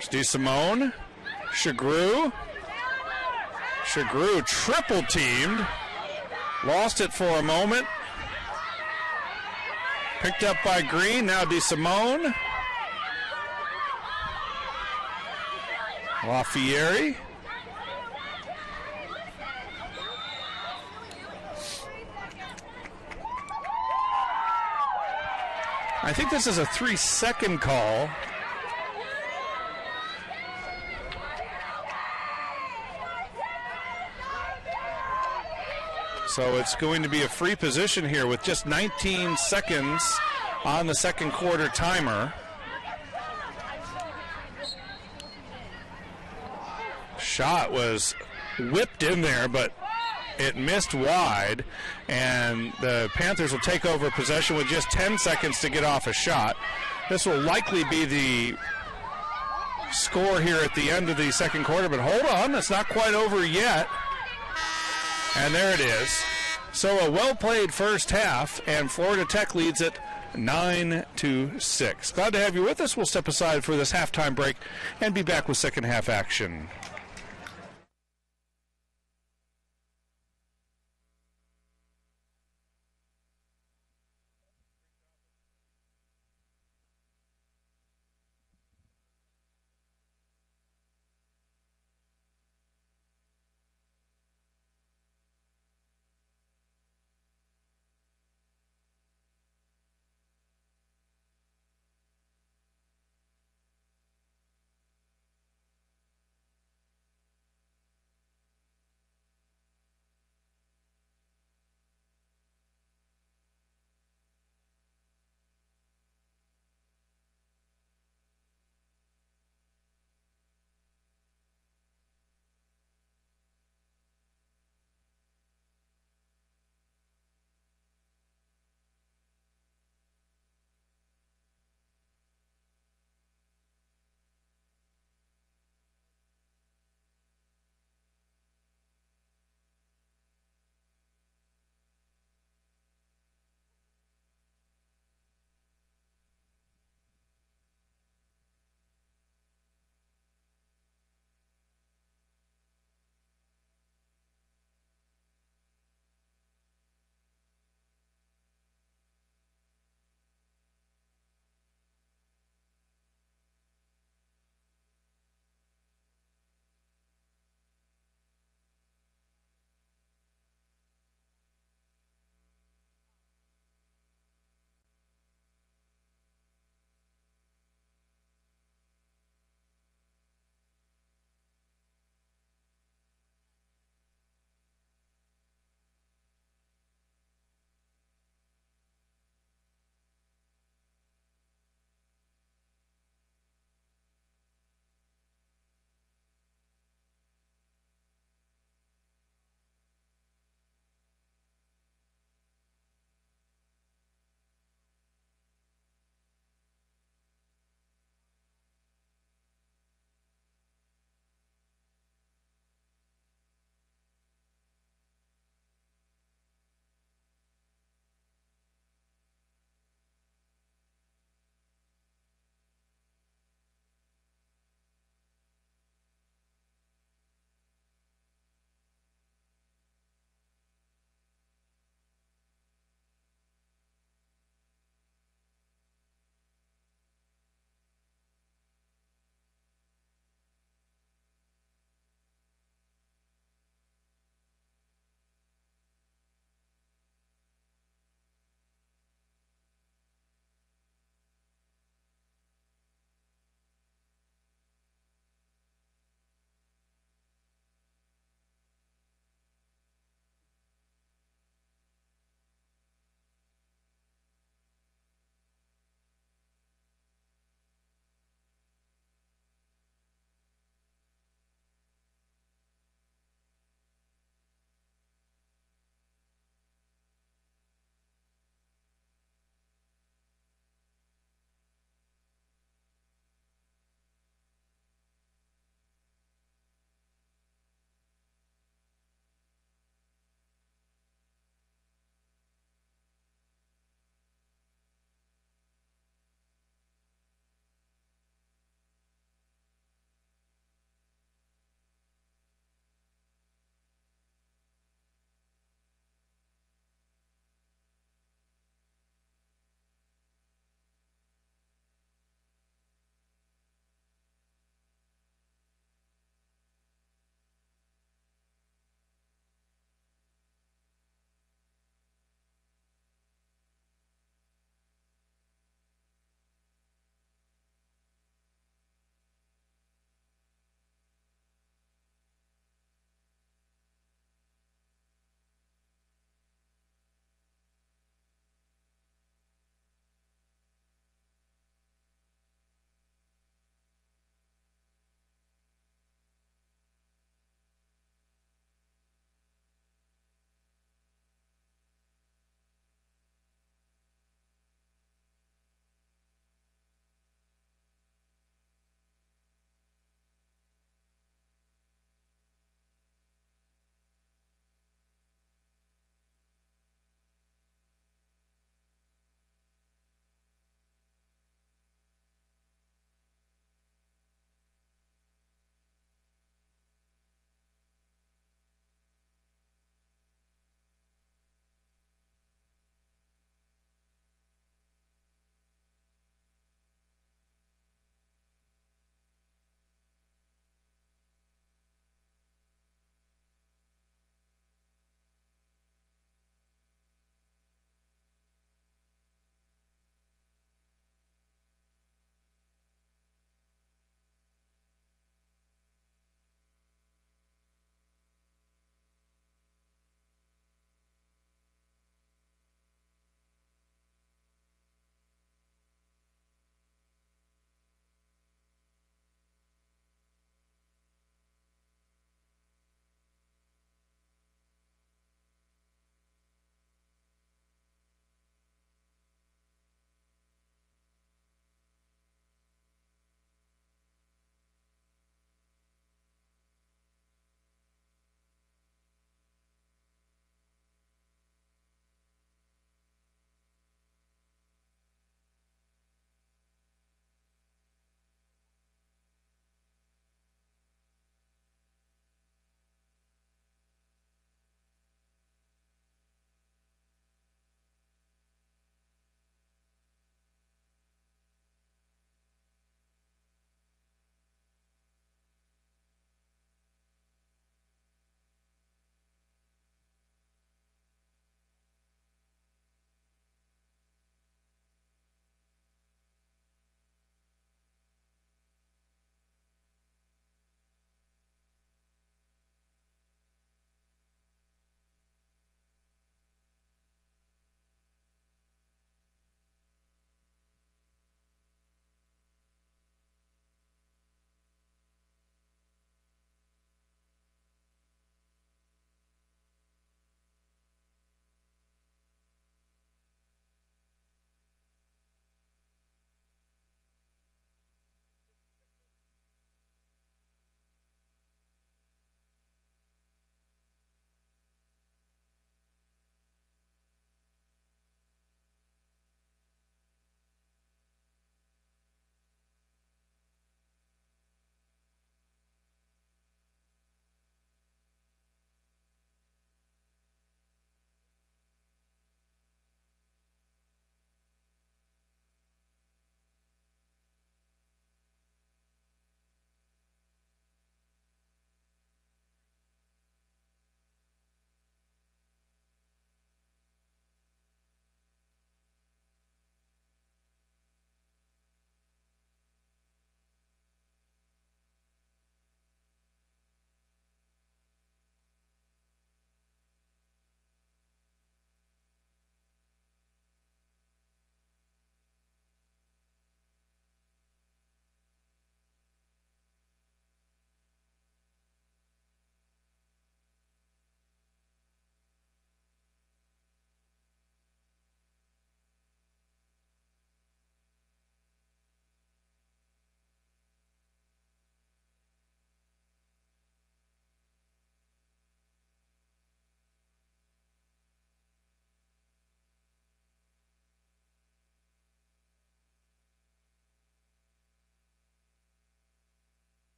DeSimone, Shagru. Shagru triple teamed. Lost it for a moment. Picked up by Green, now DeSimone. LaFieri. I think this is a 3-second call. So it's going to be a free position here with just 19 seconds on the second quarter timer. Shot was whipped in there, but it missed wide, and the Panthers will take over possession with just 10 seconds to get off a shot. This will likely be the score here at the end of the second quarter, but hold on, it's not quite over yet. And there it is. So a well-played first half, and Florida Tech leads it 9-6. Glad to have you with us. We'll step aside for this halftime break and be back with second half action.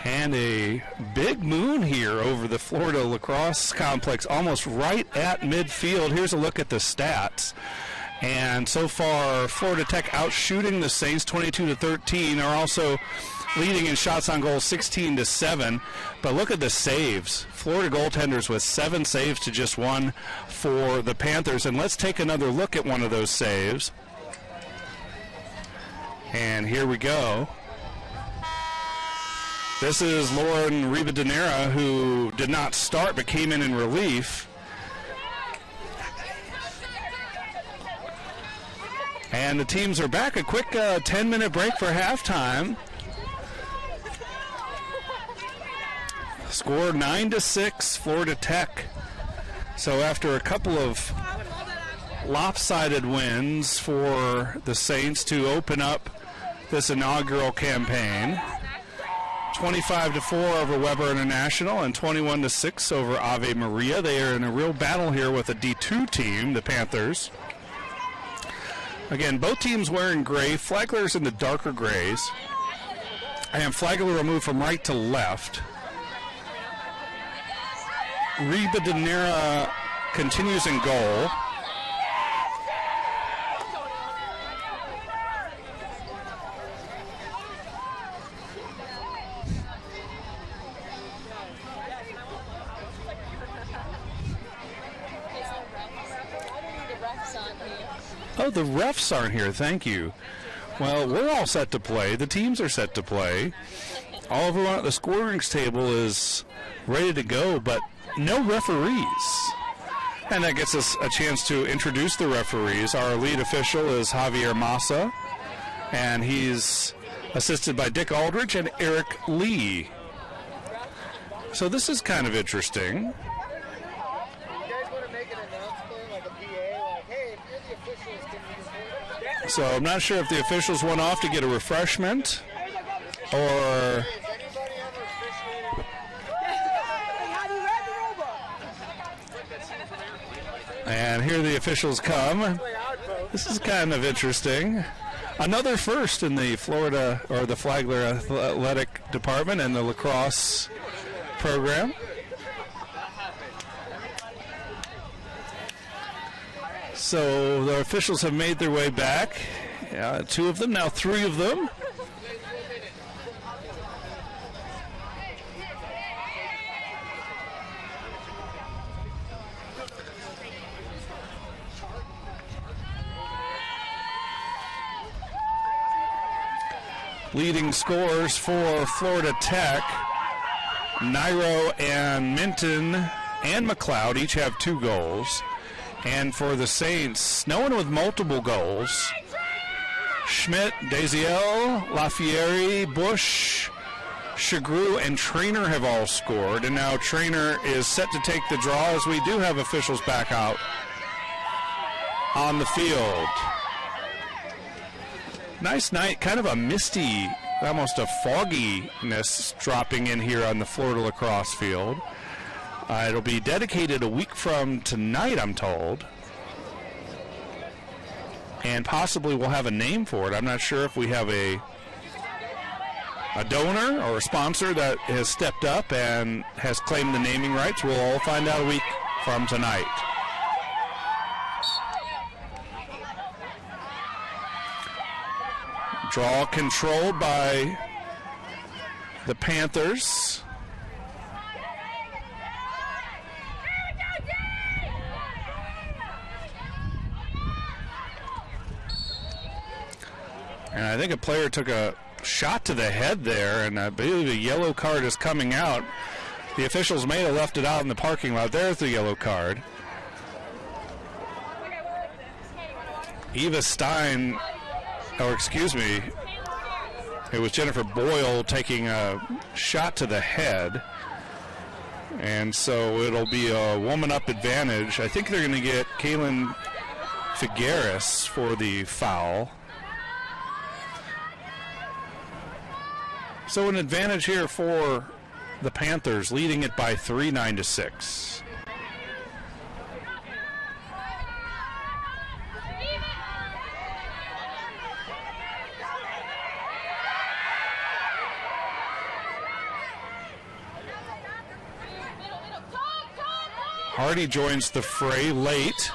And a big moon here over the Florida Lacrosse complex, almost right at midfield. Here's a look at the stats. And so far, Florida Tech out shooting the Saints 22-13. Are also leading in shots on goal 16-7. But look at the saves. Florida goaltenders with 7 saves to just 1 for the Panthers. And let's take another look at one of those saves. And here we go. This is Lauren Rivadeneira, who did not start but came in relief. And the teams are back. A quick 10-minute break for halftime. Score 9-6, Florida Tech. So after a couple of lopsided wins for the Saints to open up this inaugural campaign, 25-4 over Weber International and 21-6 over Ave Maria. They are in a real battle here with a D2 team, the Panthers. Again, both teams wearing gray. Flagler's in the darker grays. And Flagler will move from right to left. Rivadeneira continues in goal. Oh, the refs aren't here. Thank you. Well, we're all set to play. The teams are set to play. All everyone at the scorings table is ready to go, but no referees. And that gets us a chance to introduce the referees. Our lead official is Javier Massa, and he's assisted by Dick Aldridge and Eric Lee. So this is kind of interesting. So I'm not sure if the officials went off to get a refreshment or... And here the officials come. This is kind of interesting. Another first in the Florida or the Flagler Athletic Department and the lacrosse program. So the officials have made their way back. 2 of them, now 3 of them. Leading scorers for Florida Tech, Nairo and Minton and McLeod each have 2 goals. And for the Saints, no one with multiple goals. Schmidt, Daziel, Lafieri, Bush, Chagru, and Trainer have all scored. And now Trainer is set to take the draw as we do have officials back out on the field. Nice night, kind of a misty, almost a fogginess dropping in here on the Florida lacrosse field. It'll be dedicated a week from tonight, I'm told. And possibly we'll have a name for it. I'm not sure if we have a donor or a sponsor that has stepped up and has claimed the naming rights. We'll all find out a week from tonight. Draw controlled by the Panthers. And I think a player took a shot to the head there, and I believe a yellow card is coming out. The officials may have left it out in the parking lot. There's the yellow card. Eva Stein, or excuse me, it was Jennifer Boyle taking a shot to the head. And so it'll be a woman-up advantage. I think they're going to get Kaylin Figueres for the foul. So an advantage here for the Panthers, leading it by 3, 9-6. Hardy joins the fray late,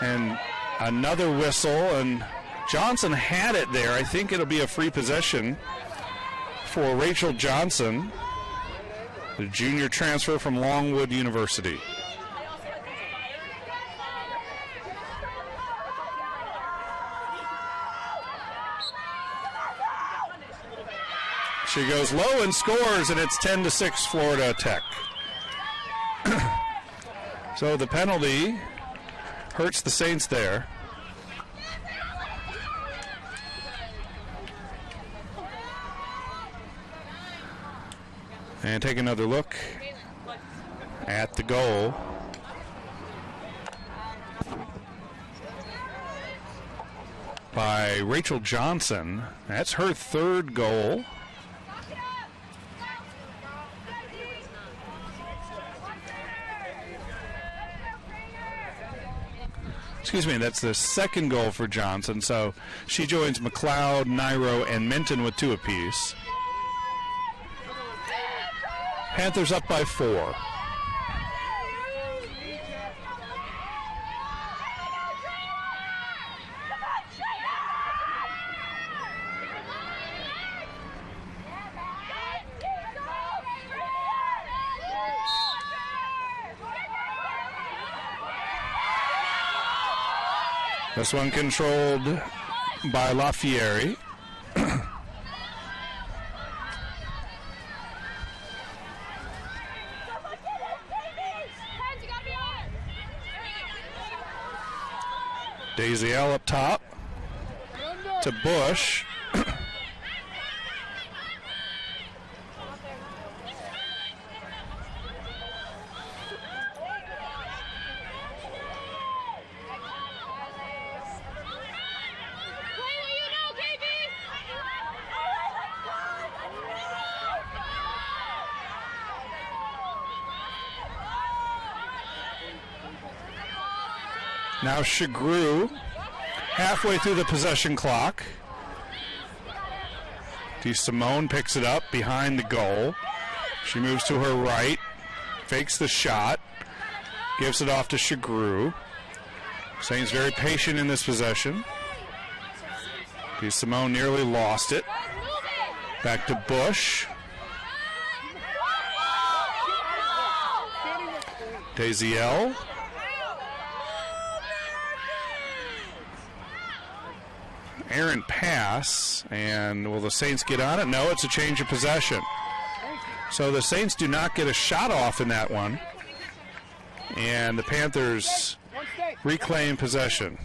and another whistle, and Johnson had it there. I think it'll be a free possession for Rachel Johnson, the junior transfer from Longwood University. She goes low and scores, and it's 10-6 Florida Tech. So the penalty hurts the Saints there. And take another look at the goal. By Rachel Johnson. That's her third goal. Excuse me, that's the second goal for Johnson. So she joins McLeod, Nairo, and Minton with 2 apiece. Panthers up by 4. This one controlled by LaFieri. Daisy L up top to Bush. Now Shagru, halfway through the possession clock. DeSimone picks it up behind the goal. She moves to her right, fakes the shot, gives it off to Shagru. Saints very patient in this possession. DeSimone nearly lost it. Back to Bush. Daisy L. Errant pass, and will the Saints get on it? No, it's a change of possession. So the Saints do not get a shot off in that one, and the Panthers reclaim possession.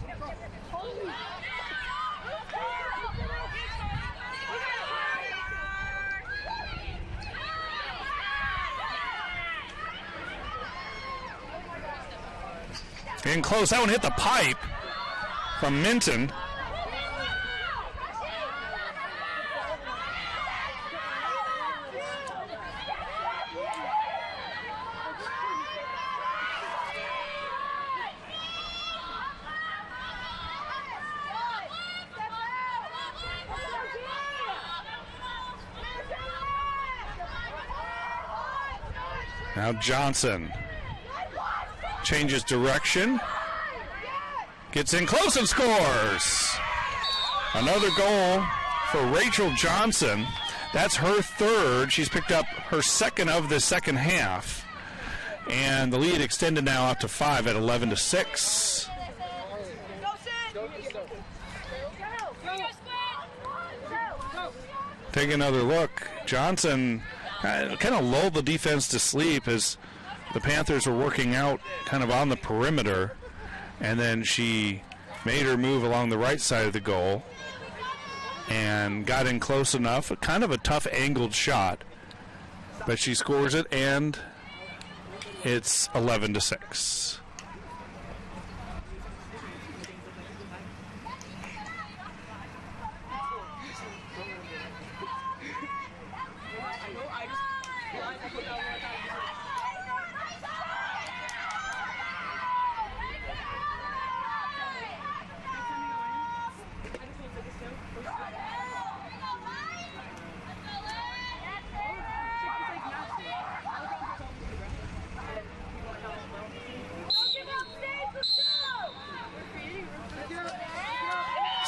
In close, that one hit the pipe from Minton. Now Johnson changes direction, gets in close and scores. Another goal for Rachel Johnson. That's her third. She's picked up her second of the second half. And the lead extended now out to 5 at 11-6. Take another look. Johnson kind of lulled the defense to sleep as the Panthers were working out kind of on the perimeter, and then she made her move along the right side of the goal and got in close enough. Kind of a tough angled shot, but she scores it, and it's 11-6.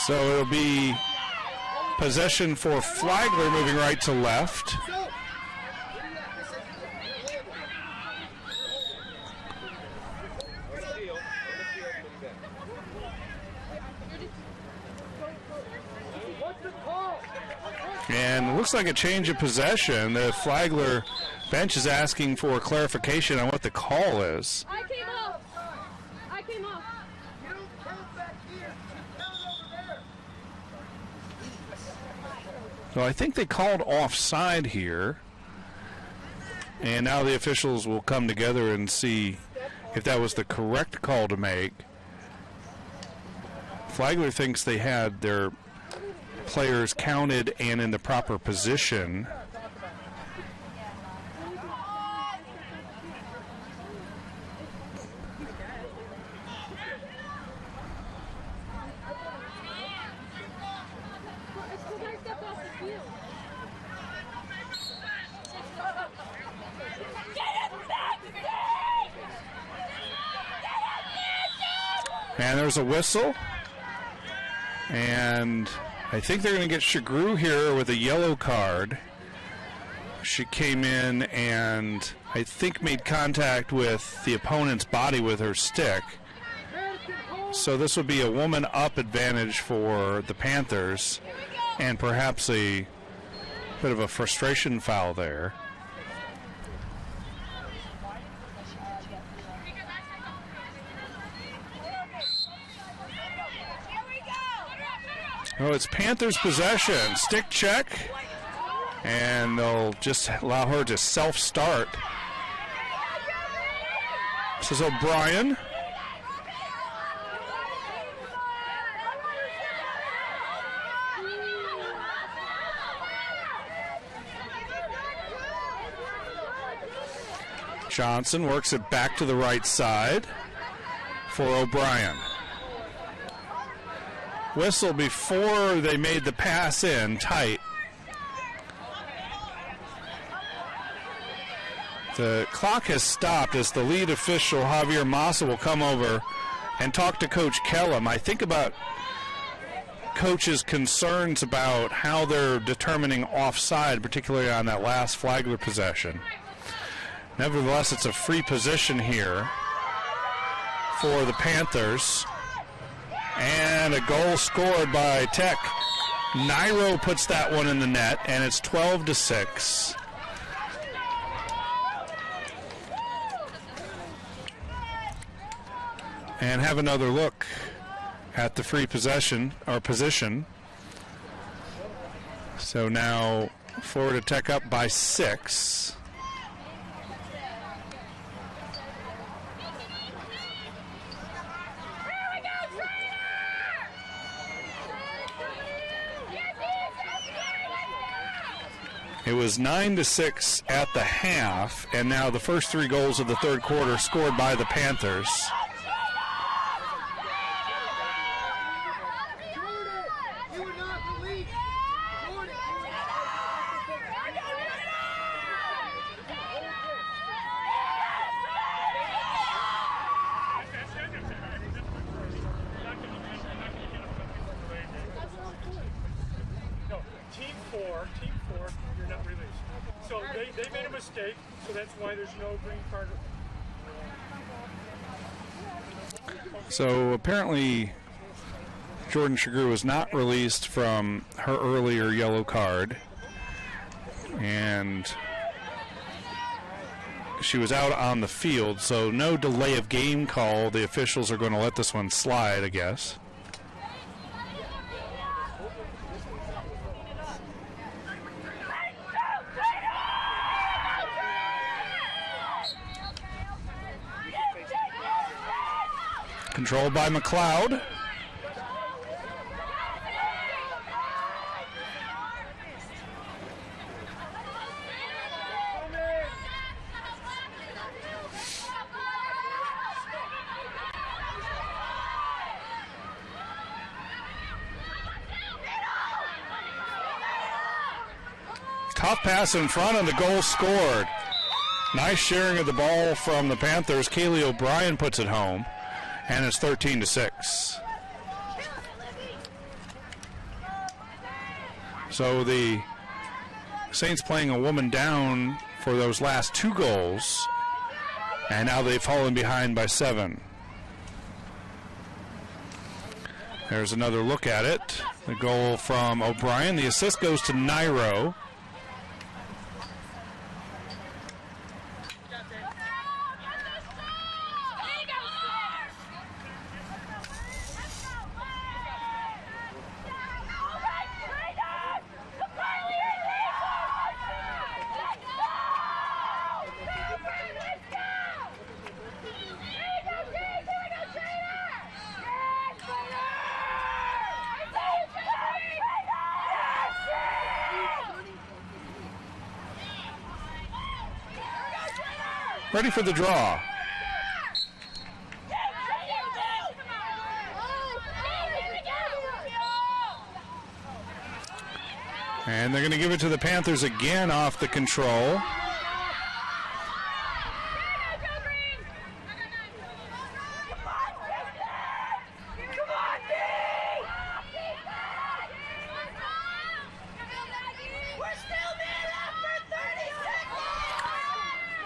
So it'll be possession for Flagler, moving right to left. And looks like a change of possession. The Flagler bench is asking for clarification on what the call is. I came off. I came off. You don't count back here. Count over there. So I think they called offside here. And now the officials will come together and see if that was the correct call to make. Flagler thinks they had their players counted and in the proper position. And there's a whistle. And I think they're going to get Shagru here with a yellow card. She came in and I think made contact with the opponent's body with her stick. So this would be a woman up advantage for the Panthers and perhaps a bit of a frustration foul there. Oh, it's Panthers possession. Stick check. And they'll just allow her to self-start. This is O'Brien. Johnson works it back to the right side for O'Brien. Whistle before they made the pass in, tight. The clock has stopped as the lead official, Javier Massa, will come over and talk to Coach Kellum. I think about Coach's concerns about how they're determining offside, particularly on that last Flagler possession. Nevertheless, it's a free position here for the Panthers. And a goal scored by Tech. Nairo puts that one in the net, and it's 12-6. And have another look at the free possession or position. So now Florida Tech up by 6. It was 9-6 at the half, and now the first 3 goals of the third quarter scored by the Panthers. You were not released. Team four, you're not released. So they made a mistake, so that's why there's no green card. So apparently Jordan Shagru was not released from her earlier yellow card, and she was out on the field, so no delay of game call. The officials are going to let this one slide, I guess. Controlled by McLeod. Tough pass in front and the goal scored. Nice sharing of the ball from the Panthers. Kaylee O'Brien puts it home. And it's 13-6. So the Saints playing a woman down for those last 2 goals, and now they've fallen behind by 7. There's another look at it. The goal from O'Brien. The assist goes to Nairo. Ready for the draw. And they're going to give it to the Panthers again off the control.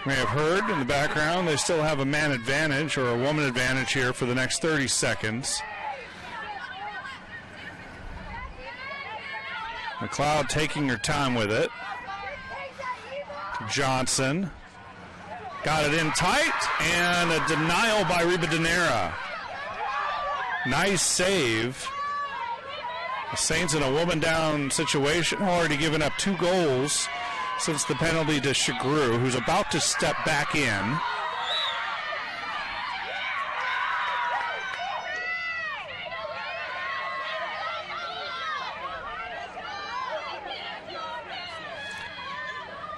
May have heard in the background they still have a man advantage or a woman advantage here for the next 30 seconds. McLeod taking her time with it. Johnson got it in tight, and a denial by Ribadenera. Nice save. The Saints in a woman down situation, already given up 2 goals since the penalty to Shagru, who's about to step back in.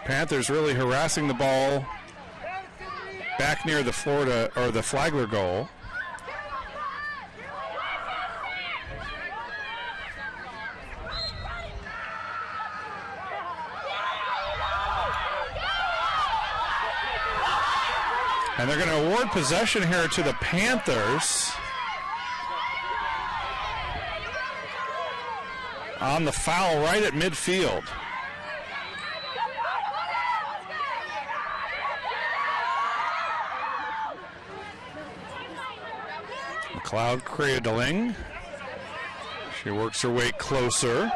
Panthers really harassing the ball back near the Florida or the Flagler goal. And they're going to award possession here to the Panthers on the foul right at midfield. McLeod cradling. She works her way closer.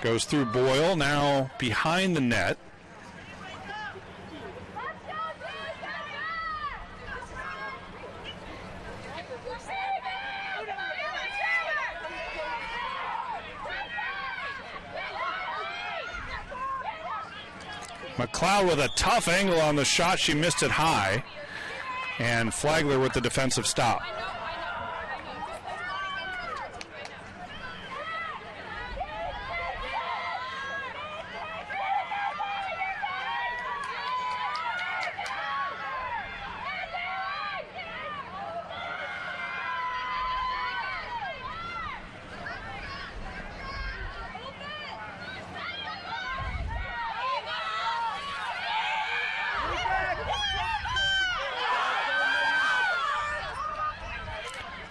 Goes through Boyle, now behind the net. McLeod with a tough angle on the shot. She missed it high. And Flagler with the defensive stop.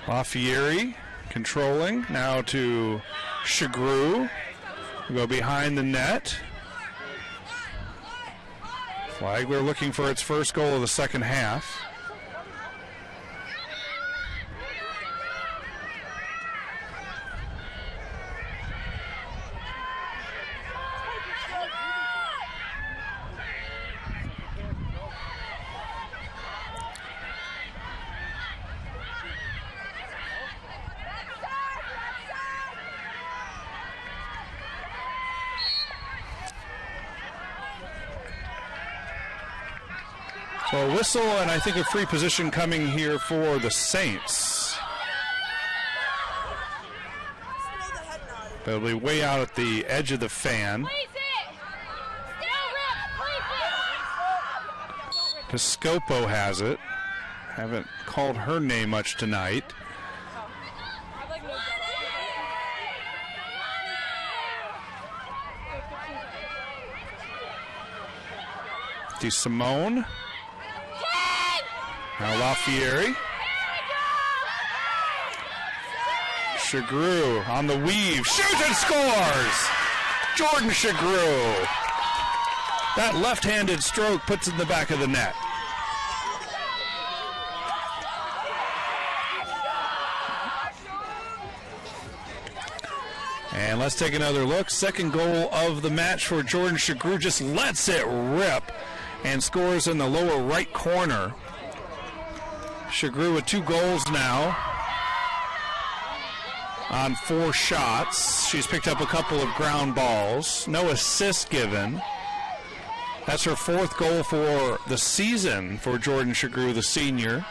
Lafieri controlling, now to Shagru. Go behind the net. Flagler looking for its first goal of the second half. So a whistle and I think a free position coming here for the Saints. They'll be way out at the edge of the fan. Piscopo has it. Haven't called her name much tonight. DeSimone. Now Lafieri. Shagru on the weave, shoots and scores! Jordan Shagru. That left-handed stroke puts it in the back of the net. And let's take another look. Second goal of the match for Jordan Shagru. Just lets it rip and scores in the lower right corner. Shagru with 2 goals now on 4 shots. She's picked up a couple of ground balls. No assists given. That's her 4th goal for the season for Jordan Shagru, the senior.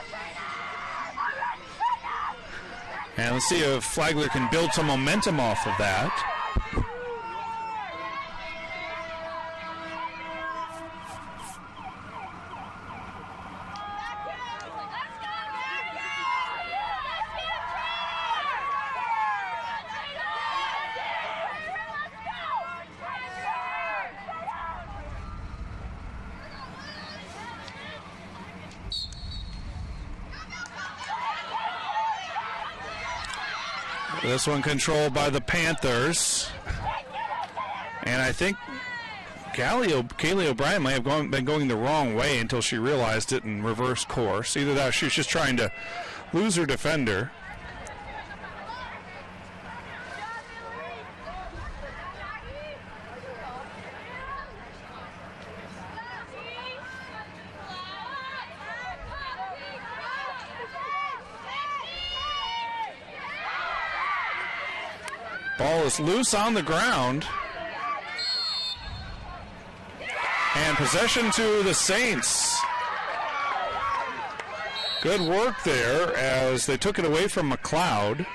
And let's see if Flagler can build some momentum off of that. This one controlled by the Panthers. And I think Kaylee O'Brien may have been going the wrong way until she realized it and reversed course. Either that or she was just trying to lose her defender. Ball is loose on the ground. And possession to the Saints. Good work there as they took it away from McLeod.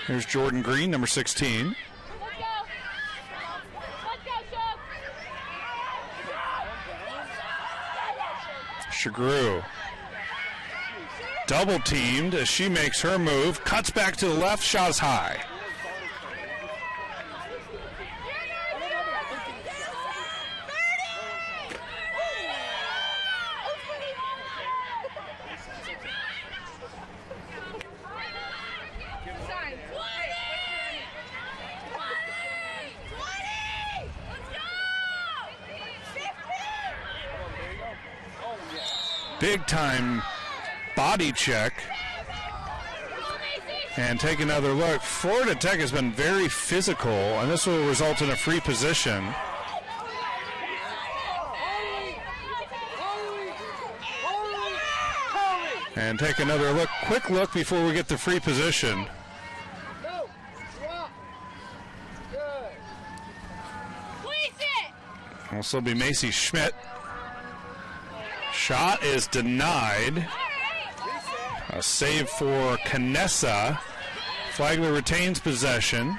Here's Jordan Green, number 16. Shagru double teamed as she makes her move, cuts back to the left, shot is high. Big time body check. And take another look. Florida Tech has been very physical, and this will result in a free position. And take another look, quick look before we get the free position. Also be Macy Schmidt. Shot is denied. A save for Canessa. Flagler retains possession.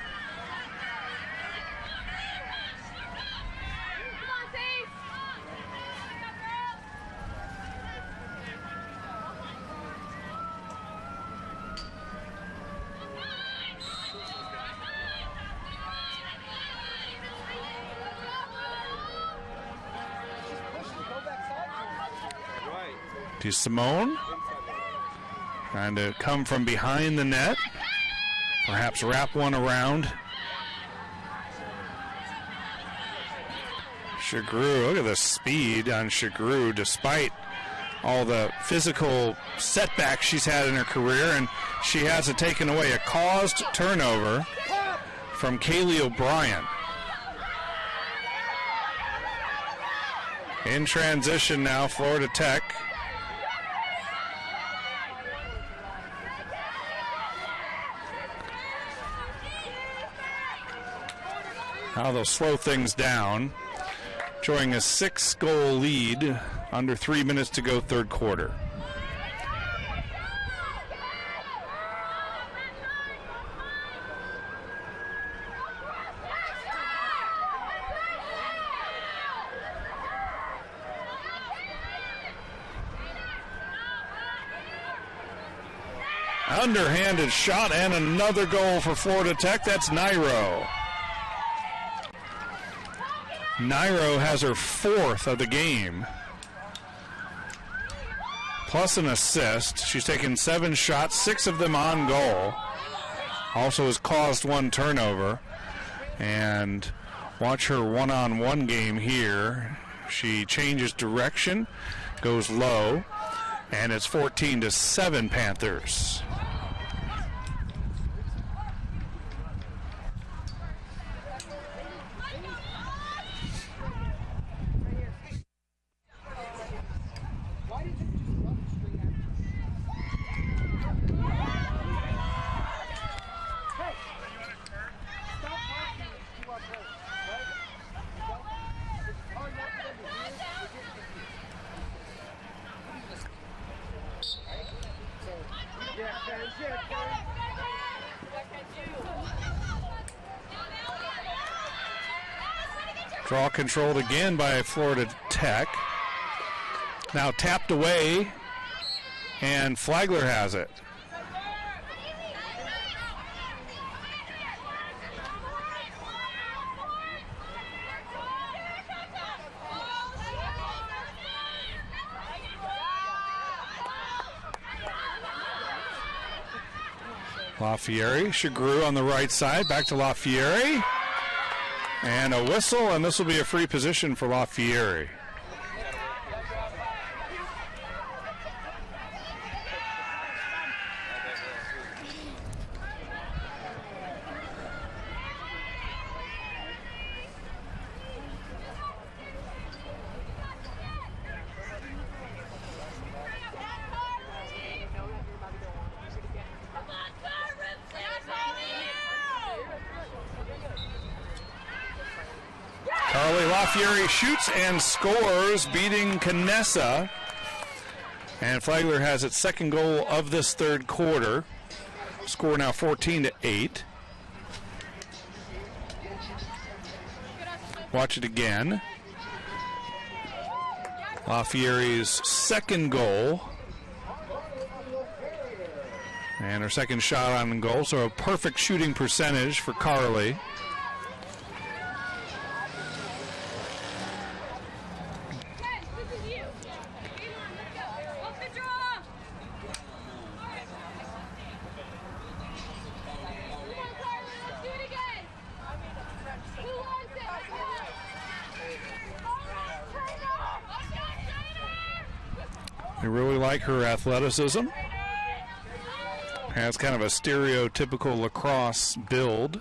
To Simone, trying to come from behind the net, perhaps wrap one around. Shagru, look at the speed on Shagru despite all the physical setbacks she's had in her career, and she has it taken away. A caused turnover from Kaylee O'Brien. In transition now, Florida Tech. Now they'll slow things down, showing a 6-goal lead, under 3 minutes to go, third quarter. underhanded shot and another goal for Florida Tech. That's Nairo. Nairo has her 4th of the game, plus an assist. She's taken 7 shots, 6 of them on goal. Also has caused 1 turnover. And watch her one-on-one game here. She changes direction, goes low, and it's 14-7 Panthers. Draw controlled again by Florida Tech. Now tapped away, and Flagler has it. LaFieri, Chagru on the right side, back to LaFieri. And a whistle, and this will be a free position for LaFieri. LaFieri shoots and scores, beating Canessa. And Flagler has its 2nd goal of this 3rd quarter. Score now 14-8. Watch it again. LaFieri's 2nd goal. And her 2nd shot on goal, so a perfect shooting percentage for Carly. I really like her athleticism. Has kind of a stereotypical lacrosse build.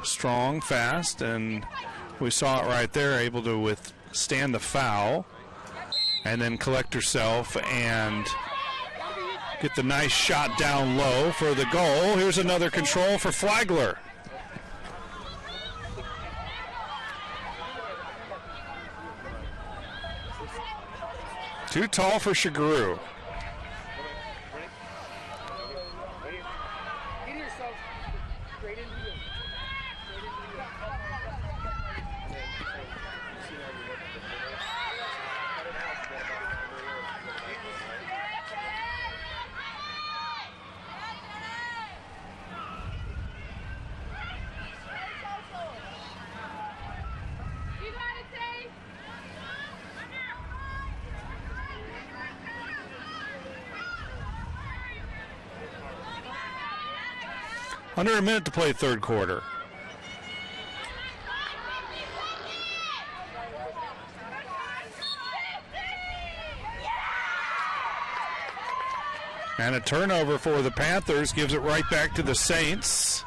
Strong, fast, and we saw it right there, able to withstand the foul and then collect herself and get the nice shot down low for the goal. Here's another control for Flagler. Too tall for Chagru. Under a minute to play 3rd quarter. And a turnover for the Panthers gives it right back to the Saints.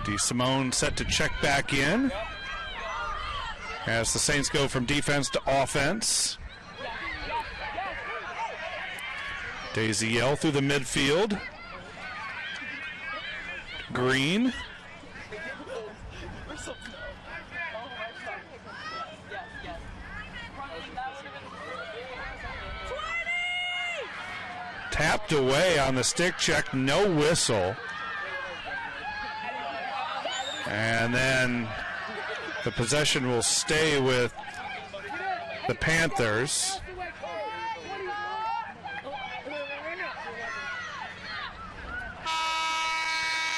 DeSimone set to check back in as the Saints go from defense to offense. Daziel through the midfield. Green. Tapped away on the stick check, no whistle. And then the possession will stay with the Panthers.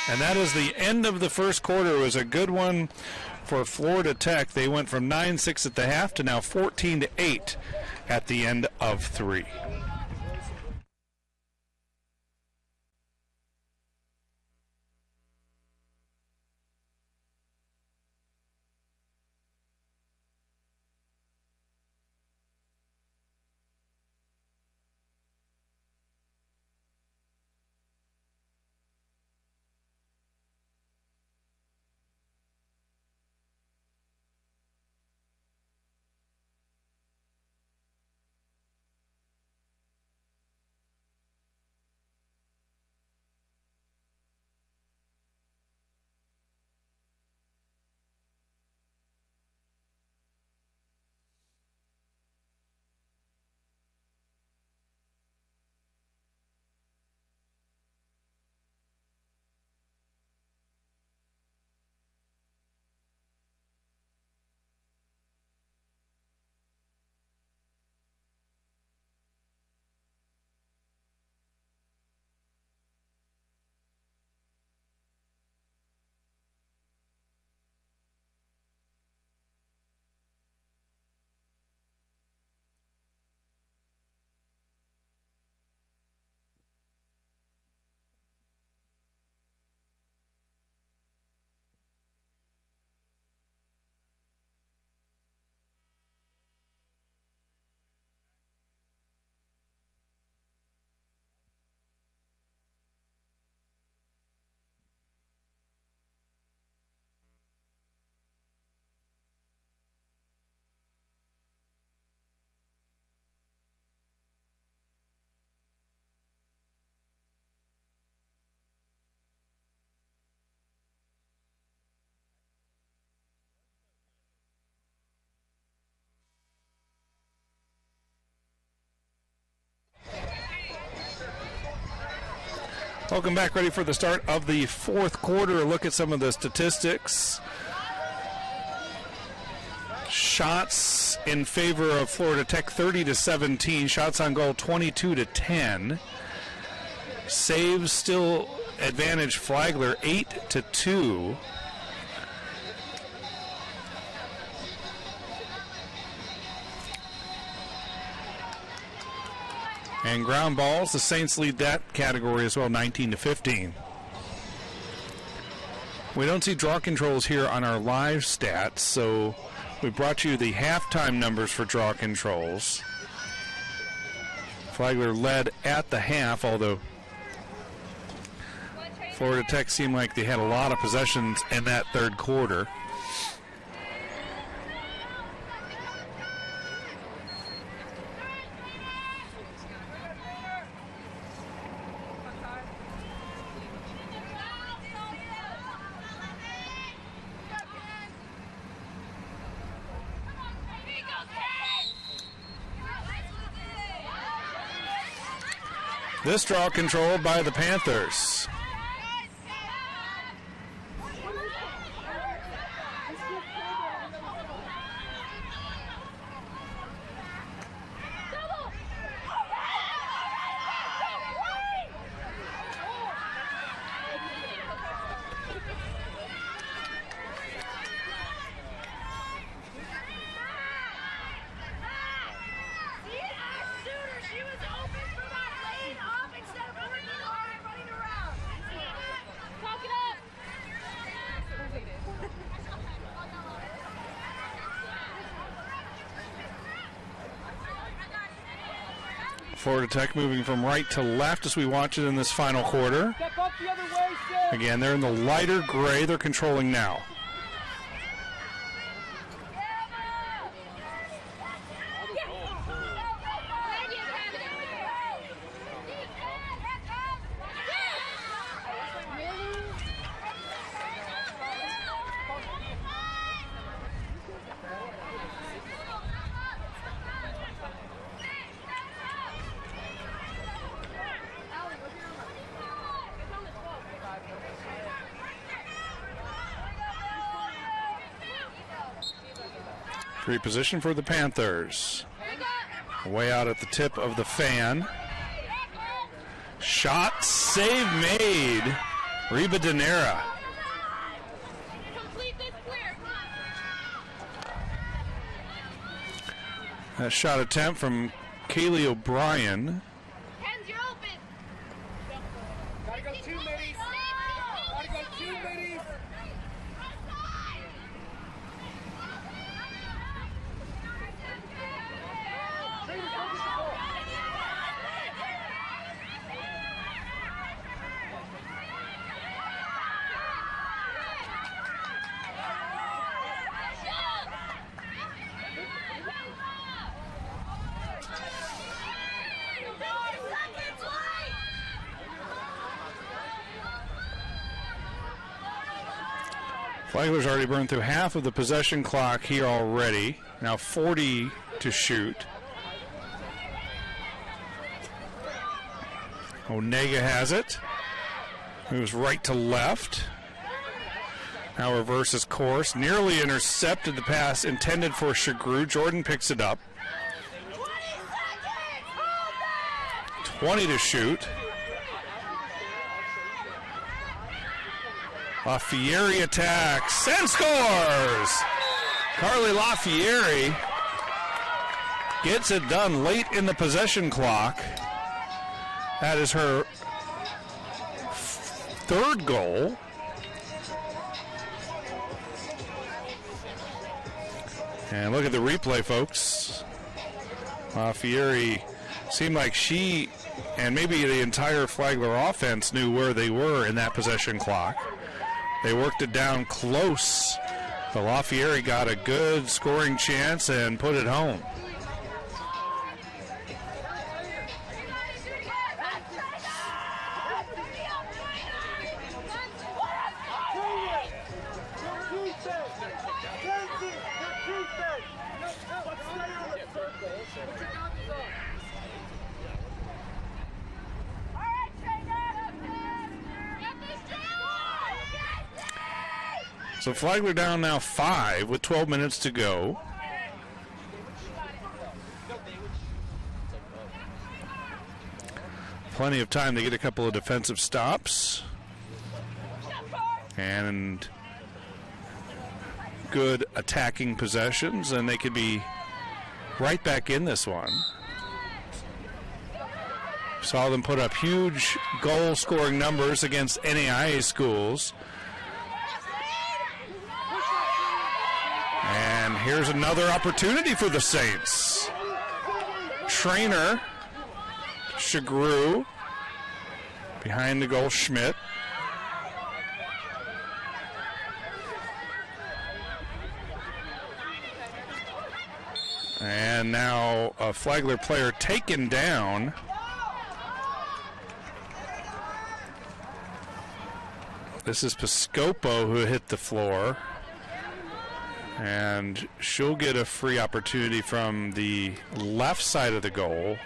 And that is the end of the first quarter. It was a good one for Florida Tech. They went from 9-6 at the half to now 14-8 at the end of 3. Welcome back. Ready for the start of the fourth quarter. A look at some of the statistics. Shots in favor of Florida Tech, 30-17. Shots on goal, 22-10. Saves still advantage Flagler, 8-2. And ground balls, the Saints lead that category as well, 19-15. We don't see draw controls here on our live stats, so we brought you the halftime numbers for draw controls. Flagler led at the half, although Florida Tech seemed like they had a lot of possessions in that third quarter. This draw controlled by the Panthers. Florida Tech moving from right to left as we watch it in this final quarter. Again, they're in the lighter gray. They're controlling now. Great position for the Panthers. Way out at the tip of the fan. Shot, save made Reba Denera. Complete this clear. A shot attempt from Kaylee O'Brien. Hands, you're open. Gotta go 2 middies. Gotta go 2 middies. Flagler's already burned through half of the possession clock here already. Now 40 to shoot. Onega has it. Moves right to left. Now reverses course. Nearly intercepted the pass intended for Shagru. Jordan picks it up. 20 to shoot. LaFieri attacks and scores! Carly LaFieri gets it done late in the possession clock. That is her third goal. And look at the replay, folks. LaFieri seemed like she and maybe the entire Flagler offense knew where they were in that possession clock. They worked it down close, but LaFieri got a good scoring chance and put it home. So Flagler down now 5 with 12 minutes to go. Plenty of time to get a couple of defensive stops. And good attacking possessions, and they could be right back in this one. Saw them put up huge goal-scoring numbers against NAIA schools. And here's another opportunity for the Saints. Trainer, Shagru, behind the goal, Schmidt. And now a Flagler player taken down. This is Piscopo who hit the floor. And she'll get a free opportunity from the left side of the goal.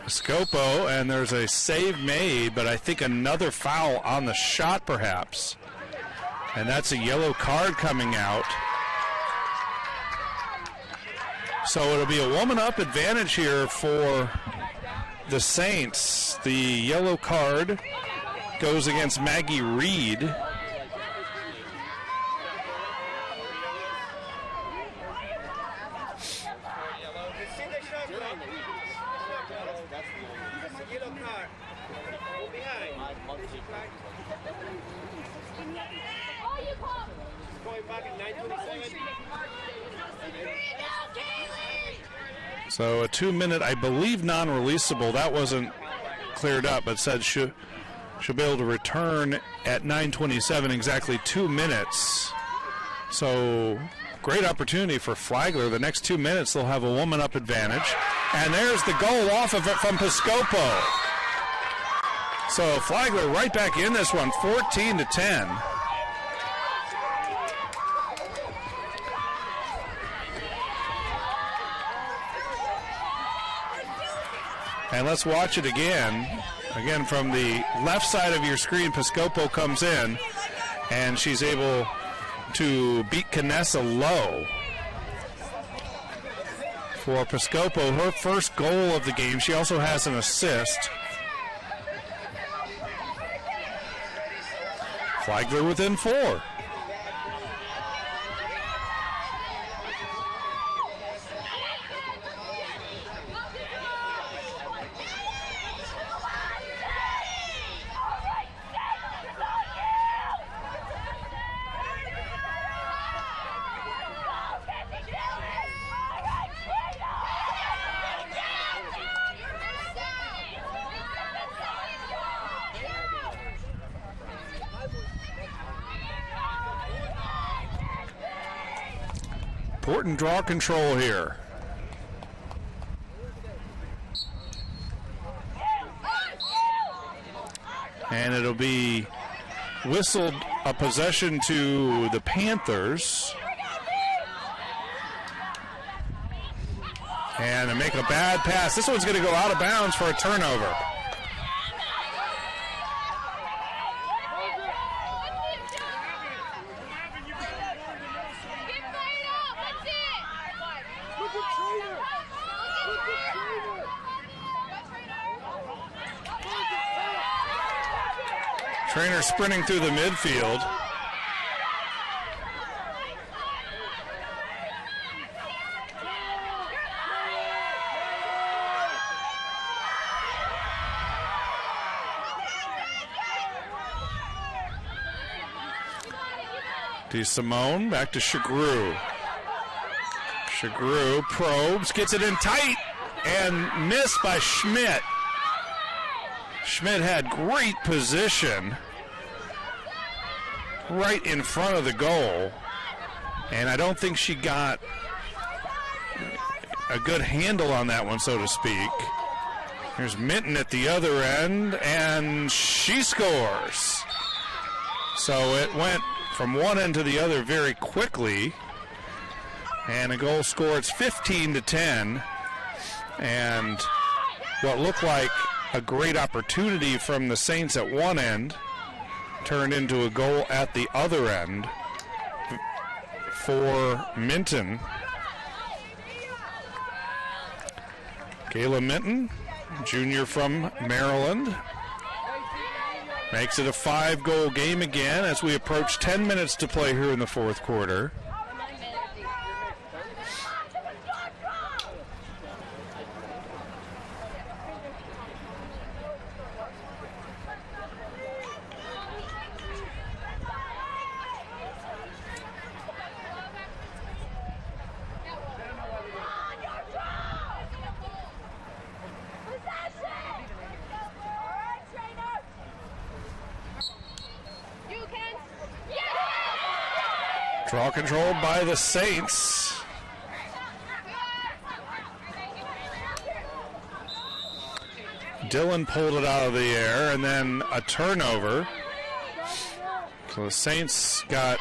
Piscopo, and there's a save made, but I think another foul on the shot perhaps. And that's a yellow card coming out. So it'll be a woman up advantage here for the Saints. The yellow card goes against Maggie Reed. So a 2-minute, I believe, non-releasable. That wasn't cleared up, but said she'll be able to return at 9:27, exactly 2 minutes. So great opportunity for Flagler. The next 2 minutes, they'll have a woman-up advantage. And there's the goal off of it from Piscopo. So Flagler right back in this one, 14-10. And let's watch it again. Again, from the left side of your screen, Piscopo comes in, and she's able to beat Canessa low. for Piscopo, her first goal of the game. She also has an assist. Flagler within 4. Important draw control here. And it'll be whistled a possession to the Panthers. And they make a bad pass. This one's going to go out of bounds for a turnover. Trainer sprinting through the midfield. To Simone, back to Shagru. Shagru probes, gets it in tight, and missed by Schmidt. Schmidt had great position right in front of the goal, and I don't think she got a good handle on that one, so to speak. Here's Minton at the other end, and she scores. So it went from one end to the other very quickly, and a goal scored. It's 15-10, and what looked like a great opportunity from the Saints at one end turned into a goal at the other end for Minton. Kayla Minton, junior from Maryland, makes it a 5-goal game again as we approach 10 minutes to play here in the fourth quarter. Draw controlled by the Saints. Dillon pulled it out of the air, and then a turnover. So the Saints got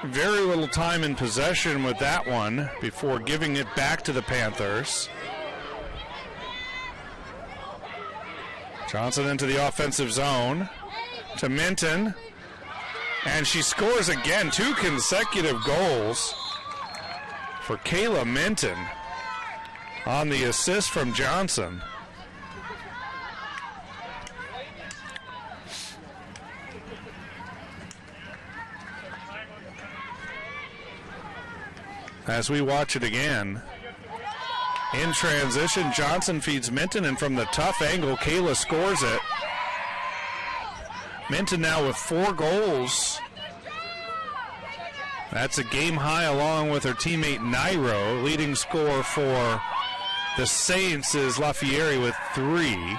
very little time in possession with that one before giving it back to the Panthers. Johnson into the offensive zone to Minton. And she scores again, 2 consecutive goals for Kayla Minton on the assist from Johnson. As we watch it again, in transition, Johnson feeds Minton, and from the tough angle, Kayla scores it. Minton now with 4 goals. That's a game high along with her teammate Nairo. Leading scorer for the Saints is Lafieri with 3.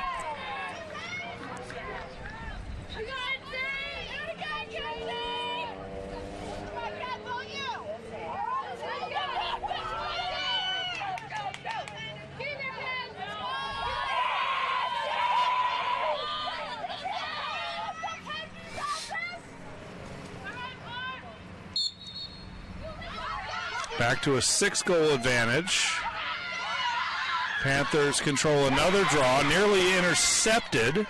Back to a 6-goal advantage. Panthers control another draw, nearly intercepted.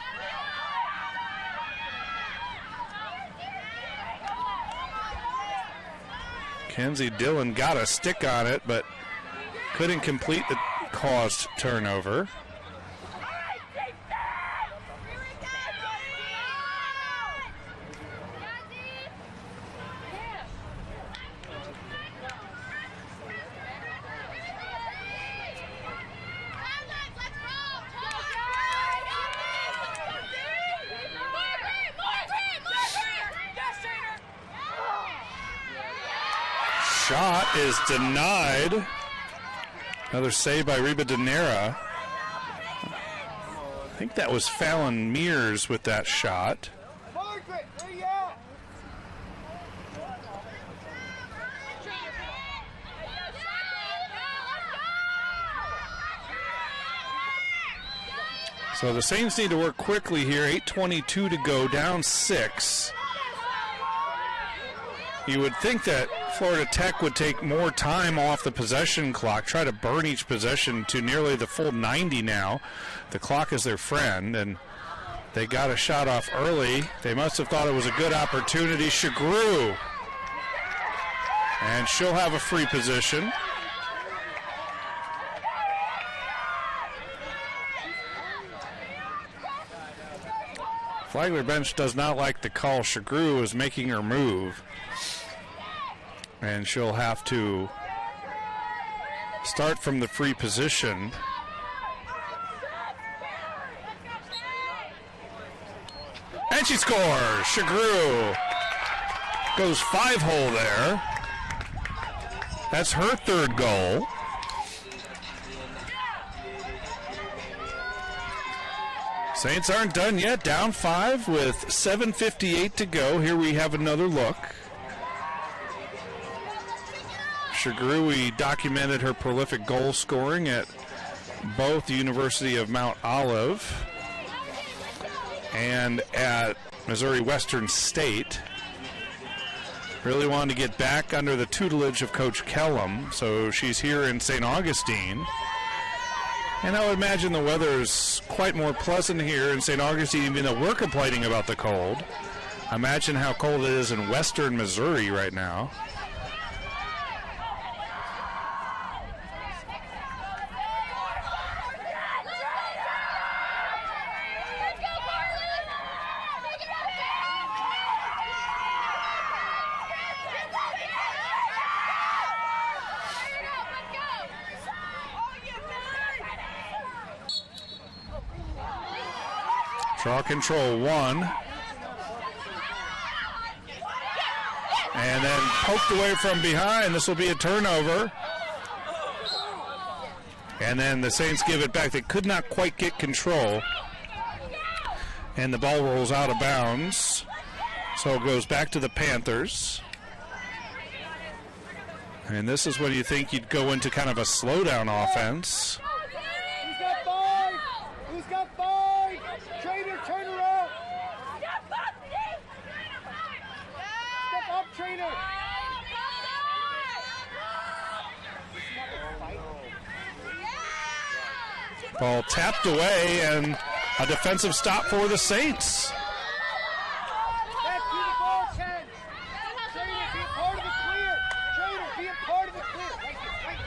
Kenzie Dillon got a stick on it, but couldn't complete the caused turnover. Shot is denied. Another save by Reba Danera. I think that was Fallon Mears with that shot. Margaret, where you at? So the Saints need to work quickly here. 8:22 to go, down 6. You would think that Florida Tech would take more time off the possession clock, try to burn each possession to nearly the full 90 now. The clock is their friend, and they got a shot off early. They must have thought it was a good opportunity. Shagru. And she'll have a free position. Flagler bench does not like the call. Shagru is making her move. And she'll have to start from the free position. And she scores! Shagru goes 5-hole there. That's her third goal. Saints aren't done yet. Down 5 with 7:58 to go. Here we have another look. Shagru documented her prolific goal scoring at both the University of Mount Olive and at Missouri Western State. Really wanted to get back under the tutelage of Coach Kellum, so she's here in St. Augustine. And I would imagine the weather is quite more pleasant here in St. Augustine, even though we're complaining about the cold. Imagine how cold it is in western Missouri right now. Draw control 1. And then poked away from behind. This will be a turnover. And then the Saints give it back. They could not quite get control. And the ball rolls out of bounds. So it goes back to the Panthers. And this is when you think you'd go into kind of a slowdown offense. Who's got 5? Who's got 5? Trainer, turn around. Step up, trainer. Ball tapped away and a defensive stop for the Saints. Back to the ball, Ken. Trainer, be a part of the clear. Trainer, be a part of the clear. Right here, right here.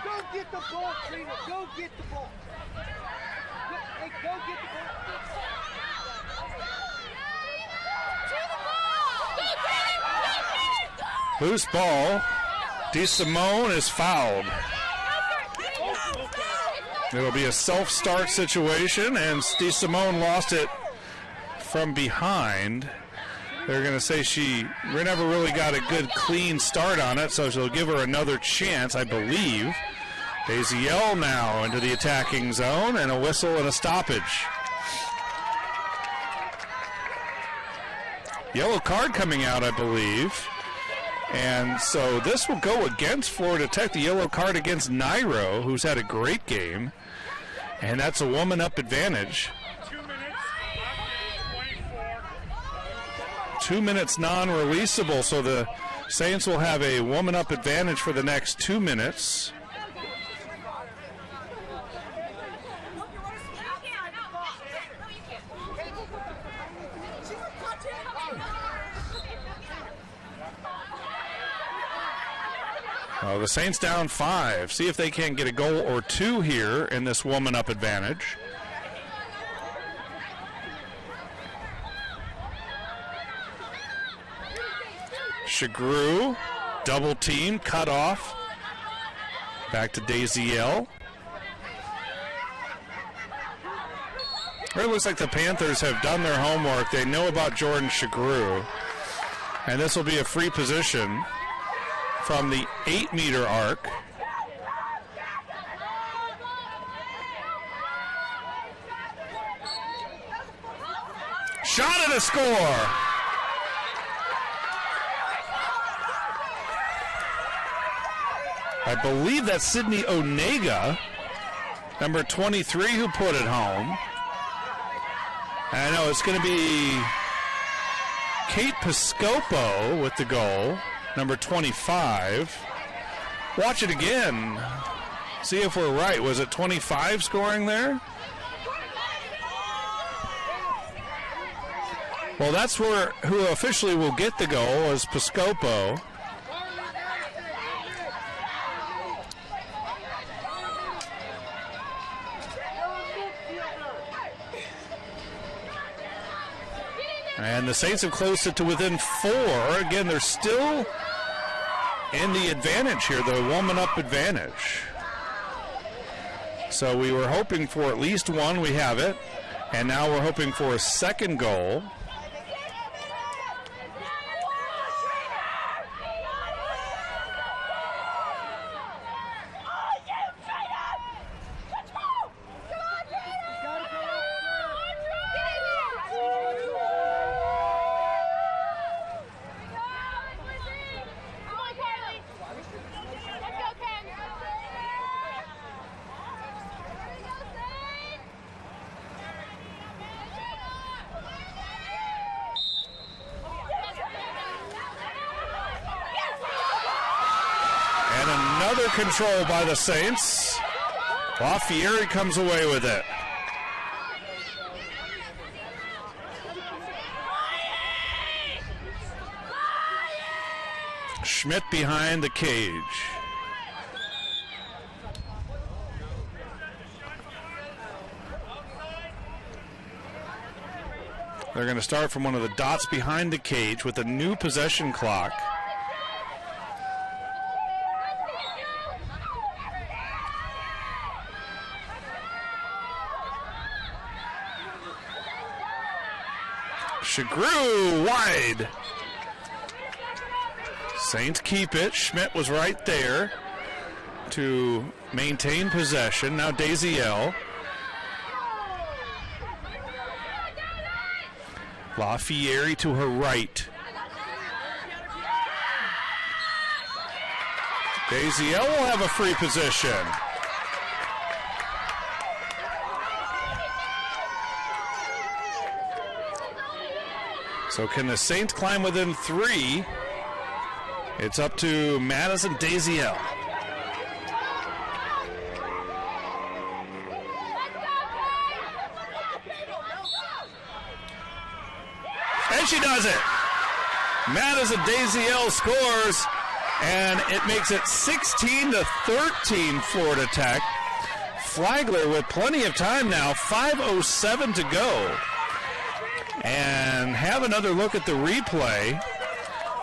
Go get the ball, trainer. Go get the ball. Hey, go get the ball. Loose ball. DeSimone is fouled. It'll be a self-start situation, and DeSimone lost it from behind. They're going to say she never really got a good, clean start on it, so she'll give her another chance, I believe. There's a yell now into the attacking zone, and a whistle and a stoppage. Yellow card coming out, I believe. And so this will go against Florida Tech, the yellow card against Nairo, who's had a great game. And that's a woman-up advantage. 2 minutes, 24. 2 minutes non-releasable, so the Saints will have a woman-up advantage for the next 2 minutes. The Saints down 5. See if they can get a goal or two here in this woman-up advantage. Shagru, double team, cut off. Back to Daziel. It looks like the Panthers have done their homework. They know about Jordan Shagru. And this will be a free position from the 8-meter arc. Shot and a score. I believe that's Sydney Onega, number 23, who put it home. And I know it's going to be Kate Piscopo with the goal, number 25. Watch it again. See if we're right. Was it 25 scoring there? Well, that's who officially will get the goal is Piscopo. And the Saints have closed it to within 4. Again, they're still in the advantage here, the woman-up advantage. So we were hoping for at least one. We have it. And now we're hoping for a second goal. Control by the Saints. LaFieri comes away with it. Schmidt behind the cage. They're going to start from one of the dots behind the cage with a new possession clock. Shagru wide. Saints keep it. Schmidt was right there to maintain possession. Now Daziel. LaFieri to her right. Daziel will have a free position. So can the Saints climb within 3? It's up to Madison Daziel. And she does it. Madison Daziel scores, and it makes it 16-13 Florida Tech. Flagler with plenty of time now, 5:07 to go. And have another look at the replay.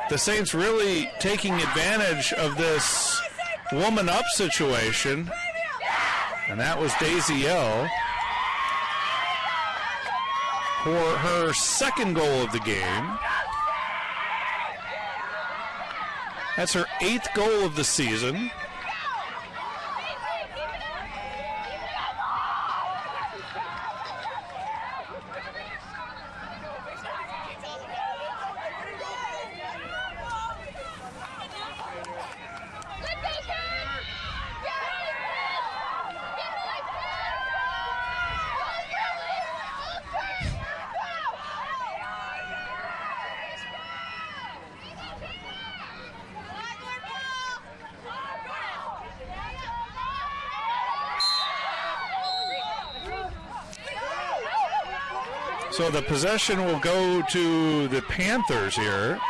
The Saints really taking advantage of this woman-up situation. And that was Daziel for her second goal of the game. That's her 8th goal of the season. So the possession will go to the Panthers here.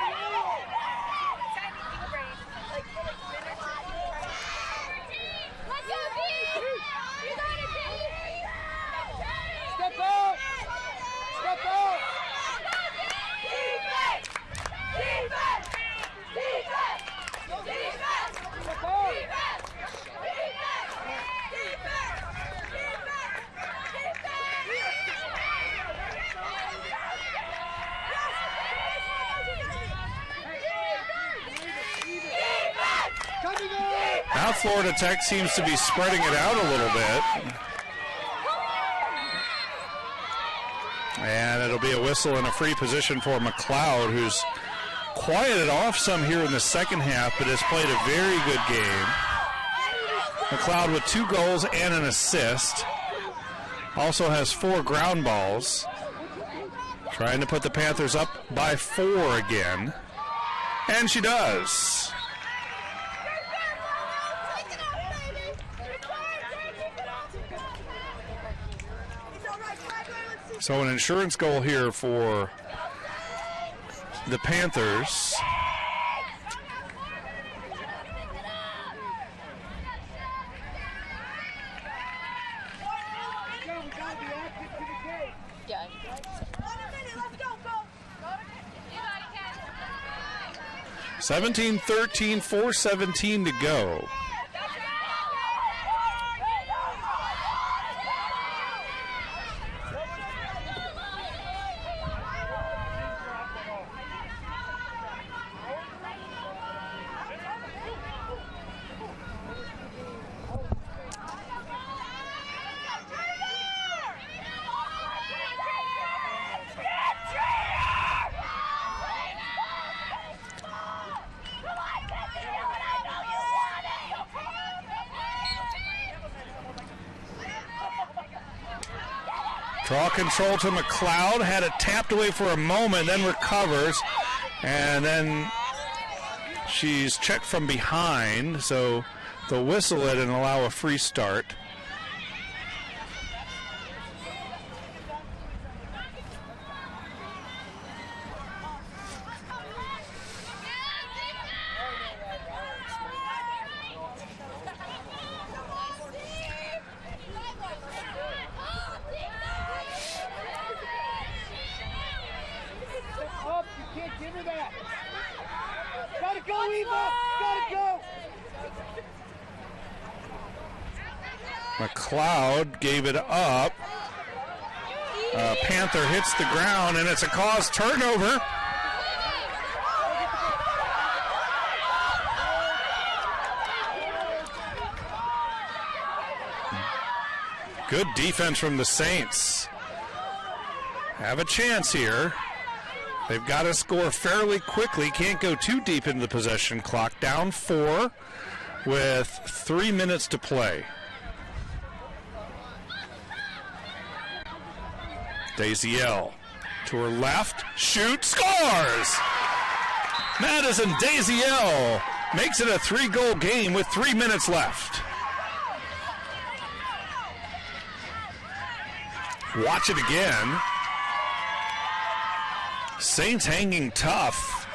Florida Tech seems to be spreading it out a little bit. And it'll be a whistle and a free position for McLeod, who's quieted off some here in the second half, but has played a very good game. McLeod with 2 goals and an assist. Also has 4 ground balls. Trying to put the Panthers up by 4 again. And she does. So an insurance goal here for the Panthers. Yeah. 17-13, 4:17 to go. Draw control to McLeod, had it tapped away for a moment, then recovers, and then she's checked from behind, so they'll whistle it and allow a free start. McLeod gave it up. Panther hits the ground, and it's a cause turnover. Good defense from the Saints. Have a chance here. They've got to score fairly quickly. Can't go too deep into the possession clock. Down 4 with 3 minutes to play. Daisiel to her left, shoots, scores! Madison Daisiel makes it a 3-goal game with 3 minutes left. Watch it again. Saints hanging tough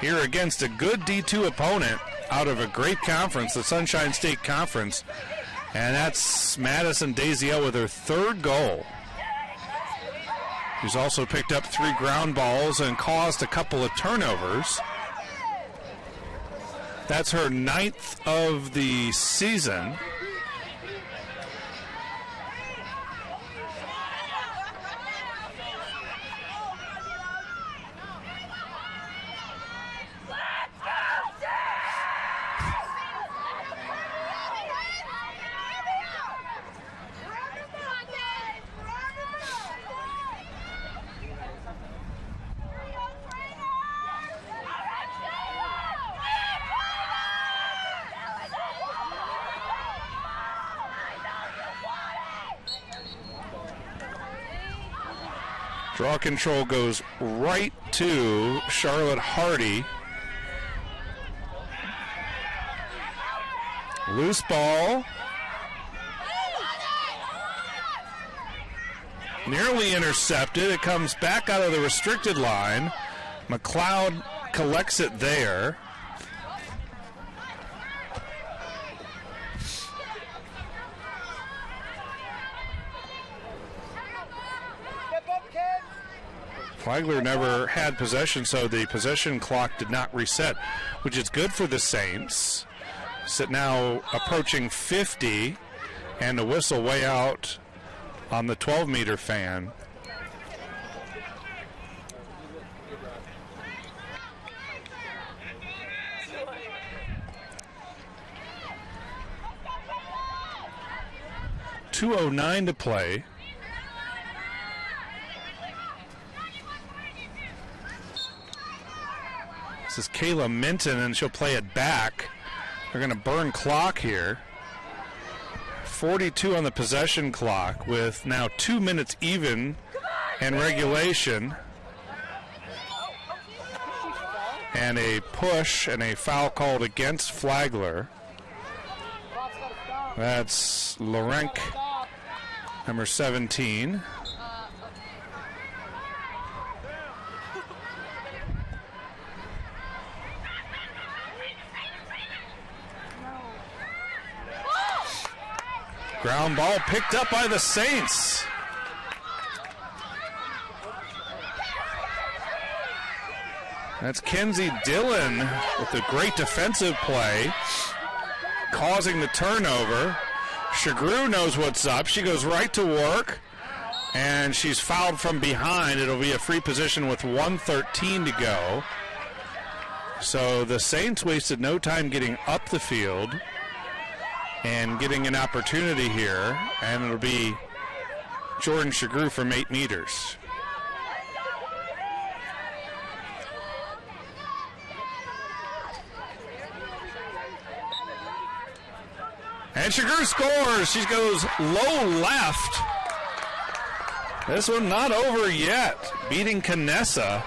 here against a good D2 opponent out of a great conference, the Sunshine State Conference. And that's Madison Daisiel with her 3rd goal. She's also picked up 3 ground balls and caused a couple of turnovers. That's her 9th of the season. Draw control goes right to Charlotte Hardy. Loose ball. Nearly intercepted. It comes back out of the restricted line. McLeod collects it there. Flagler never had possession, so the possession clock did not reset, which is good for the Saints. Now approaching 50, and a whistle way out on the 12-meter fan. 2:09 to play. This is Kayla Minton, and she'll play it back. They're going to burn clock here. 42 on the possession clock with now 2 minutes even in regulation. And a push and a foul called against Flagler. That's Lorenk, number 17. Ground ball picked up by the Saints. That's Kenzie Dillon with a great defensive play, causing the turnover. Shagru knows what's up. She goes right to work, and she's fouled from behind. It'll be a free position with 1:13 to go. So the Saints wasted no time getting up the field and getting an opportunity here, and it'll be Jordan Shagru from 8 meters. And Shagru scores. She goes low left. This one not over yet. Beating Canessa.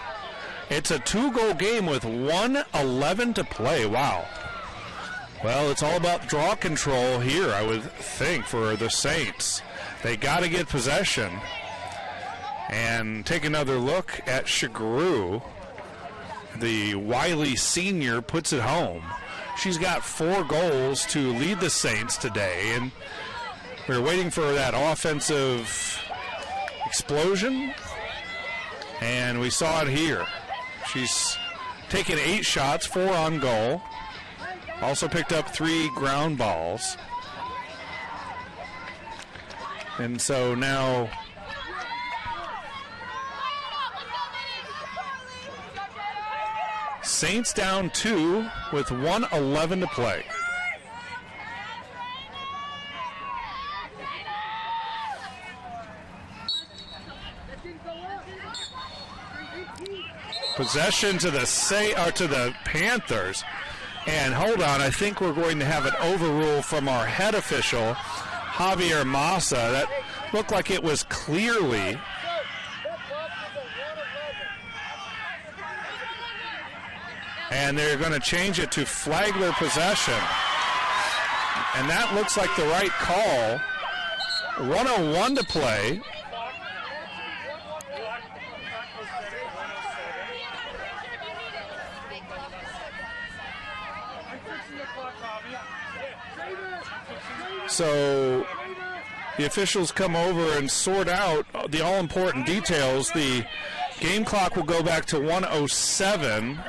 It's a 2-goal game with 1:11 to play. Wow. Well, it's all about draw control here, I would think, for the Saints. They got to get possession. And take another look at Shagru. The wily senior puts it home. She's got 4 goals to lead the Saints today, and we're waiting for that offensive explosion, and we saw it here. She's taken 8 shots, 4 on goal. Also picked up 3 ground balls. And so now Saints down 2 with 1:11 to play. Possession to the Panthers. And hold on, I think we're going to have an overrule from our head official, Javier Massa. That looked like it was clearly. And they're going to change it to Flagler possession. And that looks like the right call. 1:01 to play. So the officials come over and sort out the all-important details. The game clock will go back to 1:07.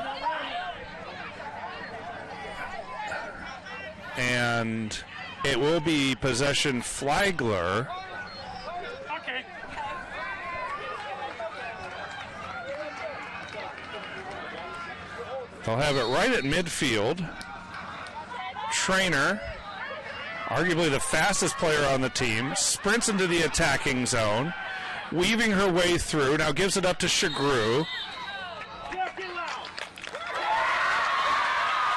And it will be possession Flagler. Okay. They'll have it right at midfield. Trainer, arguably the fastest player on the team, sprints into the attacking zone, weaving her way through. Now gives it up to Shagru.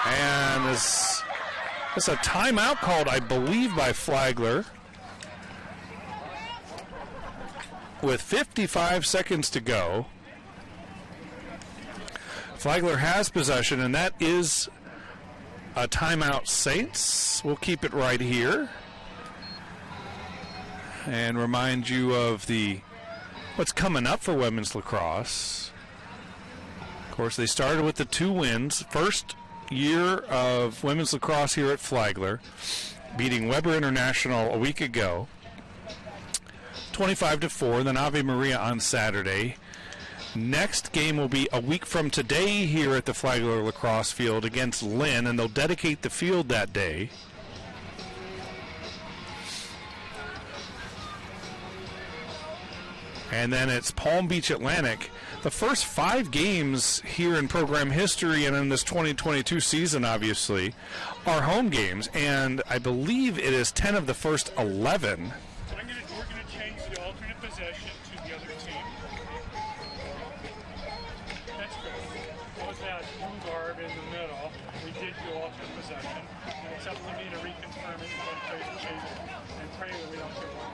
And it's a timeout called, I believe, by Flagler. With 55 seconds to go. Flagler has possession, and that is a timeout, Saints. We'll keep it right here. And remind you of what's coming up for women's lacrosse. Of course, they started with the 2 wins. First year of women's lacrosse here at Flagler, beating Weber International a week ago, 25-4. Then Ave Maria on Saturday. Next game will be a week from today here at the Flagler lacrosse field against Lynn, and they'll dedicate the field that day. And then it's Palm Beach Atlantic. The first 5 games here in program history and in this 2022 season, obviously, are home games. And I believe it is 10 of the first 11 to the other team. That's good. Was that blue guard in the middle? We did do alternate possession. And it's up to me to reconfirm it and play the change and pray that we don't get one.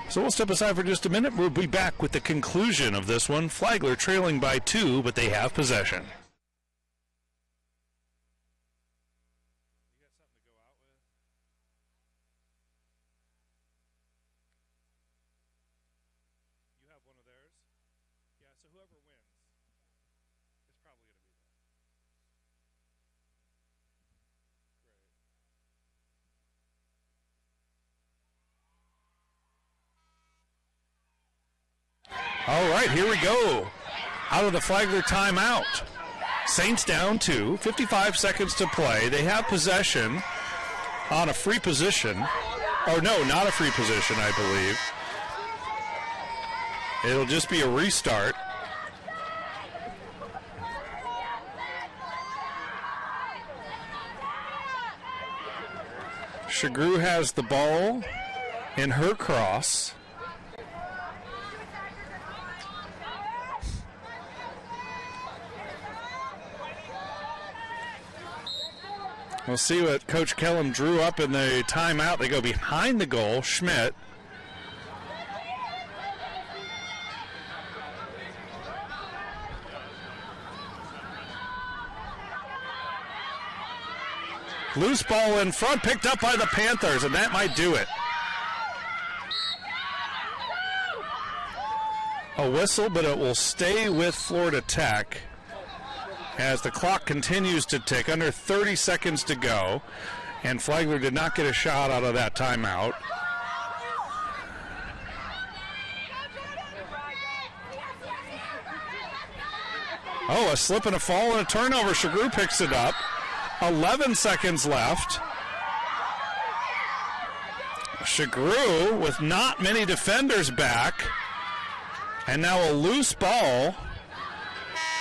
So we'll step aside for just a minute. We'll be back with the conclusion of this one. Flagler trailing by 2, but they have possession. All right, here we go. Out of the Flagler timeout. Saints down 2, 55 seconds to play. They have possession on a free position. Or no, not a free position, I believe. It'll just be a restart. Shagru has the ball in her cross. We'll see what Coach Kellum drew up in the timeout. They go behind the goal. Schmidt. Loose ball in front, picked up by the Panthers, and that might do it. A whistle, but it will stay with Florida Tech as the clock continues to tick. Under 30 seconds to go, and Flagler did not get a shot out of that timeout. Oh, a slip and a fall and a turnover. Shagru picks it up. 11 seconds left. Shagru with not many defenders back. And now a loose ball.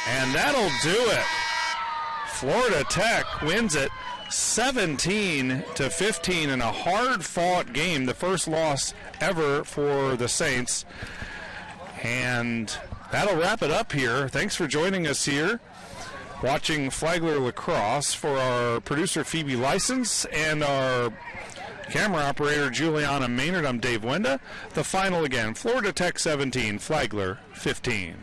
And that'll do it. Florida Tech wins it 17-15 in a hard-fought game, the first loss ever for the Saints. And that'll wrap it up here. Thanks for joining us here, watching Flagler Lacrosse. For our producer, Phoebe License, and our camera operator, Juliana Maynard, I'm Dave Wenda. The final again, Florida Tech 17, Flagler 15.